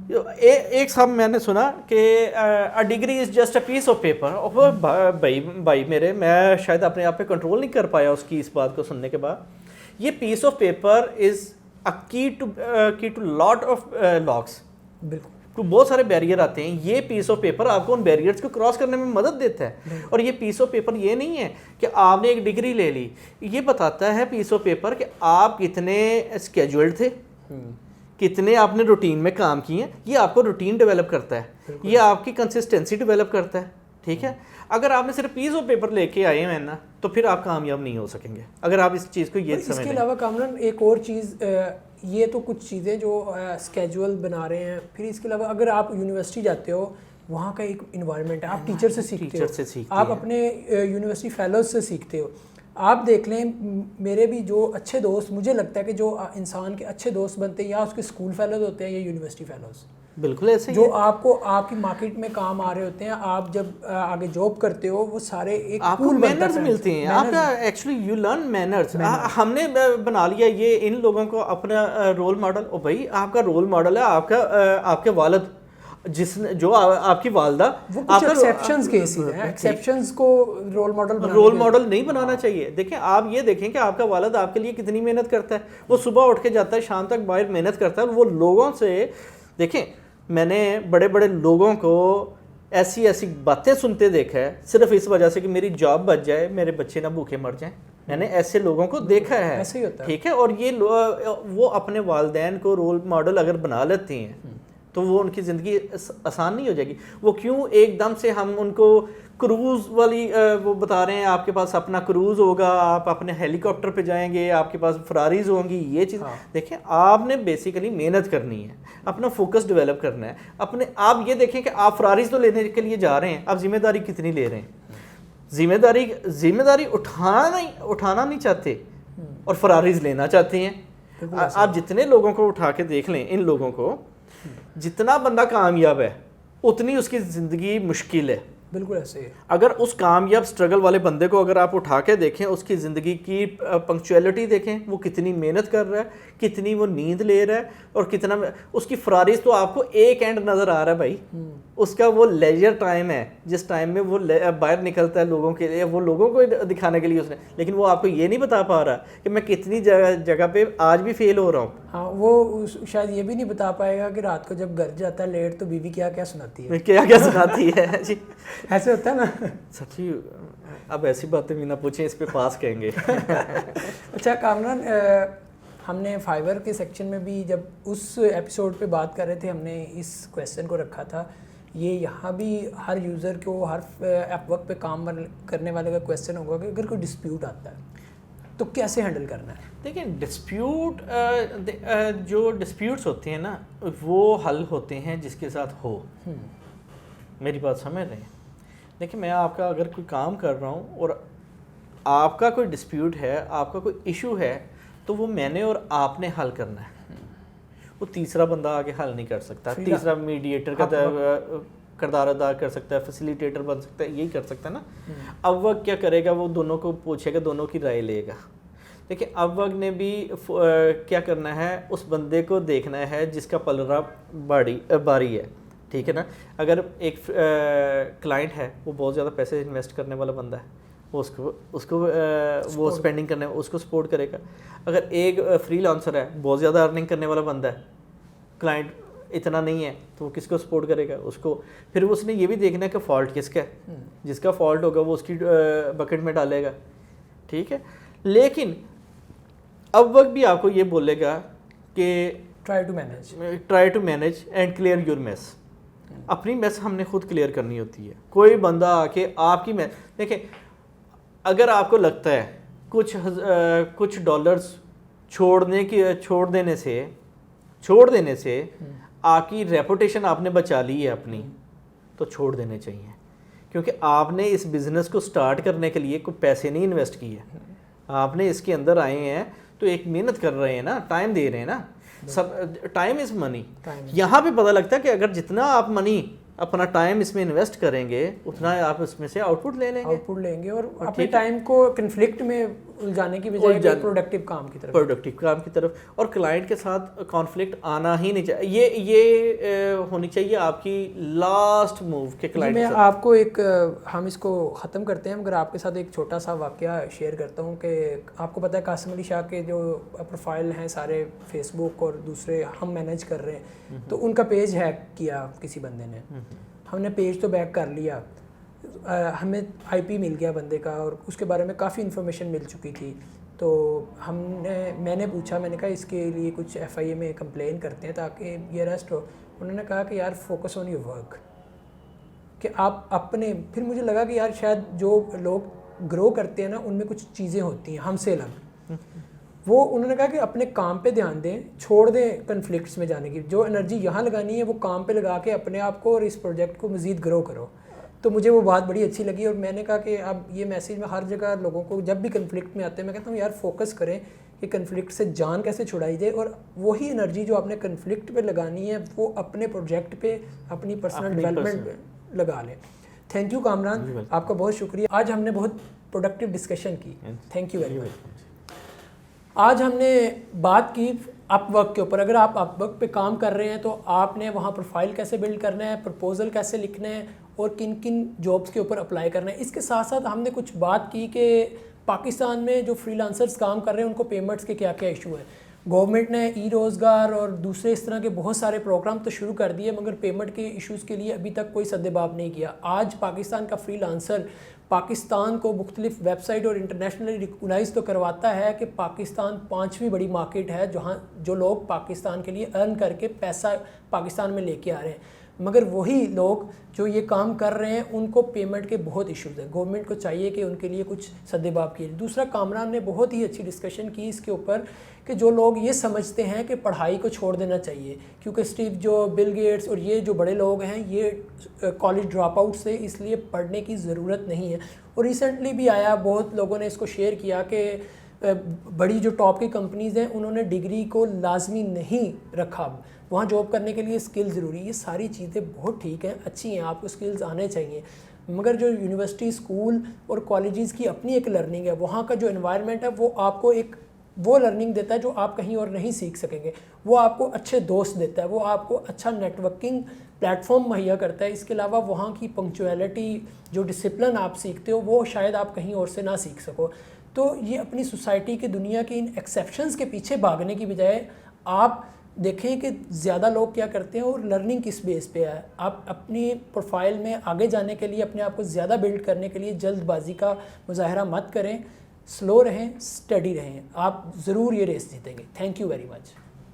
ایک صاحب میں نے سنا کہ degree is just a piece of paper. بھائی میرے, میں شاید اپنے آپ پہ کنٹرول نہیں کر پایا اس کی اس بات کو سننے کے بعد. یہ پیس آف پیپر از اے کی ٹو لاٹ آف لاکس. بالکل, تو بہت سارے بیریئر آتے ہیں. یہ پیس آف پیپر آپ کو ان بیریئرز کو کراس کرنے میں مدد دیتا ہے. اور یہ پیس آف پیپر یہ نہیں ہے کہ آپ نے ایک ڈگری لے لی, یہ بتاتا ہے پیس آف پیپر کہ آپ کتنے اسکیجولڈ تھے, کتنے آپ نے روٹین میں کام کیے ہیں. یہ آپ کو روٹین ڈیولپ کرتا ہے, یہ آپ کی کنسسٹنسی ڈیولپ کرتا ہے, ٹھیک ہے. اگر آپ نے صرف پیس آف پیپر لے کے آئے ہیں نا تو پھر آپ کامیاب نہیں ہو سکیں گے اگر آپ اس چیز کو یہ سمجھیں. اس کے علاوہ کامران ایک اور چیز یہ تو کچھ چیزیں جو اسکیجول بنا رہے ہیں. پھر اس کے علاوہ اگر آپ یونیورسٹی جاتے ہو وہاں کا ایک انوائرمنٹ ہے, آپ ٹیچر سے سیکھتے ہو, آپ اپنے یونیورسٹی فیلوز سے سیکھتے ہو. آپ دیکھ لیں میرے بھی جو اچھے دوست, مجھے لگتا ہے کہ جو انسان کے اچھے دوست بنتے ہیں یا اس کے اسکول فیلوز ہوتے ہیں یا یونیورسٹی فیلوز, بالکل ایسے جو آپ کو آپ کی مارکیٹ میں کام آ رہے ہوتے ہیں. آپ جب آگے جاب کرتے ہو وہ سارے ایک آپ کو مینرز ملتے ہیں, آپ کا ایکچولی یو لرن مینرز. ہم نے بنا لیا یہ ان لوگوں کو اپنا رول ماڈل. او بھائی آپ کا رول ماڈل ہے آپ کے والد, جس نے جو آپ کی والدہ, وہ کچھ ایکسیپشنز کیسز ہیں, ایکسیپشنز کو رول ماڈل نہیں بنانا چاہیے. دیکھیں آپ یہ دیکھیں کہ آپ کا والد آپ کے لیے کتنی محنت کرتا ہے. وہ صبح اٹھ کے جاتا ہے, شام تک باہر محنت کرتا ہے. وہ لوگوں سے دیکھیں, میں نے بڑے بڑے لوگوں کو ایسی باتیں سنتے دیکھا ہے صرف اس وجہ سے کہ میری جاب بچ جائے, میرے بچے نہ بھوکے مر جائیں. میں نے ایسے لوگوں کو دیکھا ہے, ٹھیک ہے. اور یہ وہ اپنے والدین کو رول ماڈل اگر بنا لیتے ہیں تو وہ ان کی زندگی آسان نہیں ہو جائے گی. وہ کیوں ایک دم سے ہم ان کو کروز والی وہ بتا رہے ہیں, آپ کے پاس اپنا کروز ہوگا, آپ اپنے ہیلی کاپٹر پہ جائیں گے, آپ کے پاس فراریز ہوں گی, یہ چیز. دیکھیں آپ نے بیسیکلی محنت کرنی ہے, اپنا فوکس ڈیولپ کرنا ہے اپنے. آپ یہ دیکھیں کہ آپ فراریز تو لینے کے لیے جا رہے ہیں, آپ ذمہ داری کتنی لے رہے ہیں. ذمہ داری اٹھانا نہیں چاہتے اور فراریز لینا چاہتے ہیں. آپ جتنے لوگوں کو اٹھا کے دیکھ لیں, ان لوگوں کو, جتنا بندہ کامیاب ہے اتنی اس کی زندگی مشکل ہے. بالکل ایسے ہے. اگر اس کامیاب سٹرگل والے بندے کو اگر آپ اٹھا کے دیکھیں, اس کی زندگی کی پنکچویلٹی دیکھیں, وہ کتنی محنت کر رہا ہے, کتنی وہ نیند لے رہا ہے, اور کتنا اس کی فراریز تو آپ کو ایک اینڈ نظر آ رہا ہے بھائی. اس کا وہ لیجر ٹائم ہے جس ٹائم میں وہ باہر نکلتا ہے لوگوں کے لیے, وہ لوگوں کو دکھانے کے لیے اس نے, لیکن وہ آپ کو یہ نہیں بتا پا رہا کہ میں کتنی جگہ پہ آج بھی فیل ہو رہا ہوں. ہاں, وہ شاید یہ بھی نہیں بتا پائے گا کہ رات کو جب گھر جاتا ہے لیٹ تو بیوی کیا کیا سناتی ہے, کیا سناتی ہے. جی ایسے ہوتا ہے نا. سچی اب ایسی باتیں بھی نہ پوچھیں, اس پہ پاس کہیں گے. اچھا کامران, ہم نے فائبر کے سیکشن میں بھی جب اس ایپیسوڈ پہ بات کر رہے تھے, ہم نے اس کویسچن کو رکھا تھا. یہ یہاں بھی ہر یوزر کو, ہر ایپ ورک پہ کام کرنے والے کا کویسچن ہوگا کہ اگر کوئی ڈسپیوٹ آتا ہے تو کیسے ہینڈل کرنا ہے. دیکھیں ڈسپیوٹ, جو ڈسپیوٹس ہوتے ہیں نا وہ حل ہوتے ہیں جس کے ساتھ ہو. میری بات سمجھ رہے ہیں. دیکھیں میں آپ کا اگر کوئی کام کر رہا ہوں اور آپ کا کوئی ڈسپیوٹ ہے, آپ کا کوئی ایشو ہے, تو وہ میں نے اور آپ نے حل کرنا ہے. وہ تیسرا بندہ آگے حل نہیں کر سکتا. تیسرا میڈیٹر کا کردار ادا کر سکتا ہے, فیسیلیٹیٹر بن سکتا ہے, یہی کر سکتا ہے نا. اب وقت کیا کرے گا, وہ دونوں کو پوچھے گا, دونوں کی رائے لے گا. دیکھیں اب وقت نے بھی کیا کرنا ہے, اس بندے کو دیکھنا ہے جس کا پلڑا باری ہے, ٹھیک ہے نا. اگر ایک کلائنٹ ہے, وہ بہت زیادہ پیسے انویسٹ کرنے والا بندہ ہے, وہ اس کو وہ اسپینڈنگ کرنے, اس کو سپورٹ کرے گا. اگر ایک فری لانسر ہے, بہت زیادہ ارننگ کرنے والا بندہ ہے, کلائنٹ اتنا نہیں ہے, تو وہ کس کو سپورٹ کرے گا, اس کو. پھر اس نے یہ بھی دیکھنا ہے کہ فالٹ کس کا ہے, جس کا فالٹ ہوگا وہ اس کی بکٹ میں ڈالے گا, ٹھیک ہے. لیکن اب وقت بھی آپ کو یہ بولے گا کہ try to manage and clear your mess. اپنی میس ہم نے خود کلیئر کرنی ہوتی ہے. کوئی بندہ آ کے آپ کی میس, دیکھیں اگر آپ کو لگتا ہے کچھ ڈالرز چھوڑ دینے سے آپ کی ریپوٹیشن آپ نے بچا لی ہے اپنی, تو چھوڑ دینے چاہیے. کیونکہ آپ نے اس بزنس کو سٹارٹ کرنے کے لیے کوئی پیسے نہیں انویسٹ کیے, آپ نے اس کے اندر آئے ہیں تو ایک محنت کر رہے ہیں نا, ٹائم دے رہے ہیں نا. سب ٹائم از منی. یہاں پہ پتہ لگتا ہے کہ اگر جتنا آپ منی اپنا ٹائم اس میں انویسٹ کریں گے اتنا آپ اس میں سے آؤٹ پٹ لے لیں گے اور اپنے ٹائم کو کنفلکٹ میں الجھانے کی بجائے پروڈکٹیو کام کی طرف. اور کلائنٹ کے ساتھ کانفلکٹ آنا ہی نہیں چاہیے. یہ ہونی چاہیے آپ کی لاسٹ موو کے کلائنٹ. میں آپ کو ہم اس کو ختم کرتے ہیں مگر آپ کے ساتھ ایک چھوٹا سا واقعہ شیئر کرتا ہوں کہ آپ کو پتہ ہے قاسم علی شاہ کے جو پروفائل ہیں سارے فیس بک اور دوسرے ہم مینیج کر رہے ہیں, تو ان کا پیج ہیک کیا کسی بندے نے. ہم نے پیج تو بیک کر لیا, ہمیں آئی پی مل گیا بندے کا اور اس کے بارے میں کافی انفارمیشن مل چکی تھی. تو میں نے پوچھا, میں نے کہا اس کے لیے کچھ ایف آئی اے میں کمپلین کرتے ہیں تاکہ یہ ریسٹ ہو. انہوں نے کہا کہ یار فوکس آن یور ورک, کہ آپ اپنے. پھر مجھے لگا کہ یار شاید جو لوگ گرو کرتے ہیں نا ان میں کچھ چیزیں ہوتی ہیں ہم سے الگ. وہ انہوں نے کہا کہ اپنے کام پہ دھیان دیں, چھوڑ دیں کنفلکٹس میں جانے کی, جو انرجی یہاں لگانی ہے وہ کام پہ لگا کے اپنے آپ کو اور اس پروجیکٹ کو مزید گرو کرو. تو مجھے وہ بات بڑی اچھی لگی, اور میں نے کہا کہ اب یہ میسیج میں ہر جگہ لوگوں کو جب بھی کنفلکٹ میں آتے ہیں میں کہتا ہوں یار فوکس کریں کہ کنفلکٹ سے جان کیسے چھڑائی جائے, اور وہی انرجی جو آپ نے کنفلکٹ پہ لگانی ہے وہ اپنے پروجیکٹ پہ, اپنی پرسنل ڈیولپمنٹ پہ لگا لیں. تھینک یو کامران, آپ کا بہت شکریہ. آج ہم نے بہت پروڈکٹیو ڈسکشن کی. Thank you very much. آج ہم نے بات کی اپ ورک کے اوپر. اگر آپ اپ ورک پہ کام کر رہے ہیں تو آپ نے وہاں پروفائل کیسے بلڈ کرنا ہے, پرپوزل کیسے لکھنا ہے, اور کن کن جابس کے اوپر اپلائی کرنا ہے. اس کے ساتھ ساتھ ہم نے کچھ بات کی کہ پاکستان میں جو فری لانسرز کام کر رہے ہیں ان کو پیمنٹس کے کیا کیا ایشو ہیں. گورنمنٹ نے ای روزگار اور دوسرے اس طرح کے بہت سارے پروگرام تو شروع کر دیے, مگر پیمنٹ کے ایشوز کے لیے ابھی تک کوئی سدباب نہیں کیا. آج پاکستان کا فری لانسر پاکستان کو مختلف ویب سائٹ اور انٹرنیشنلی ریکگنائز تو کرواتا ہے کہ پاکستان 5ویں بڑی مارکیٹ ہے جہاں جو لوگ پاکستان کے لیے ارن کر کے پیسہ پاکستان میں لے کے آ رہے ہیں, مگر وہی لوگ جو یہ کام کر رہے ہیں ان کو پیمنٹ کے بہت ایشوز ہیں. گورنمنٹ کو چاہیے کہ ان کے لیے کچھ سدباب کیے. دوسرا, کامران نے بہت ہی اچھی ڈسکشن کی اس کے اوپر کہ جو لوگ یہ سمجھتے ہیں کہ پڑھائی کو چھوڑ دینا چاہیے کیونکہ اسٹیو جو بل گیٹس اور یہ جو بڑے لوگ ہیں یہ کالج ڈراپ آؤٹ سے, اس لیے پڑھنے کی ضرورت نہیں ہے. اور ریسنٹلی بھی آیا, بہت لوگوں نے اس کو شیئر کیا کہ بڑی جو ٹاپ کی کمپنیز ہیں انہوں نے ڈگری کو لازمی نہیں رکھا, وہاں جاب کرنے کے لیے اسکل ضروری. یہ ساری چیزیں بہت ٹھیک ہیں, اچھی ہیں, آپ کو اسکلز آنے چاہیے, مگر جو یونیورسٹی, اسکول اور کالجز کی اپنی ایک لرننگ ہے, وہاں کا جو انوائرمنٹ ہے وہ آپ کو ایک وہ لرننگ دیتا ہے جو آپ کہیں اور نہیں سیکھ سکیں گے. وہ آپ کو اچھے دوست دیتا ہے, وہ آپ کو اچھا نیٹ ورکنگ پلیٹ فارم مہیا کرتا ہے. اس کے علاوہ وہاں کی پنکچویلٹی, جو ڈسپلن آپ سیکھتے ہو وہ شاید آپ کہیں اور سے نہ سیکھ سکو. تو یہ اپنی سوسائٹی کے دنیا کے ان ایکسیپشنز کے پیچھے بھاگنے کی بجائے آپ دیکھیں کہ زیادہ لوگ کیا کرتے ہیں اور لرننگ کس بیس پہ ہے. آپ اپنی پروفائل میں آگے جانے کے لیے, اپنے آپ کو زیادہ بلڈ کرنے کے لیے جلد بازی کا مظاہرہ مت کریں, سلو رہیں, اسٹڈی رہیں, آپ ضرور یہ ریس جیتیں گے. Thank you very much.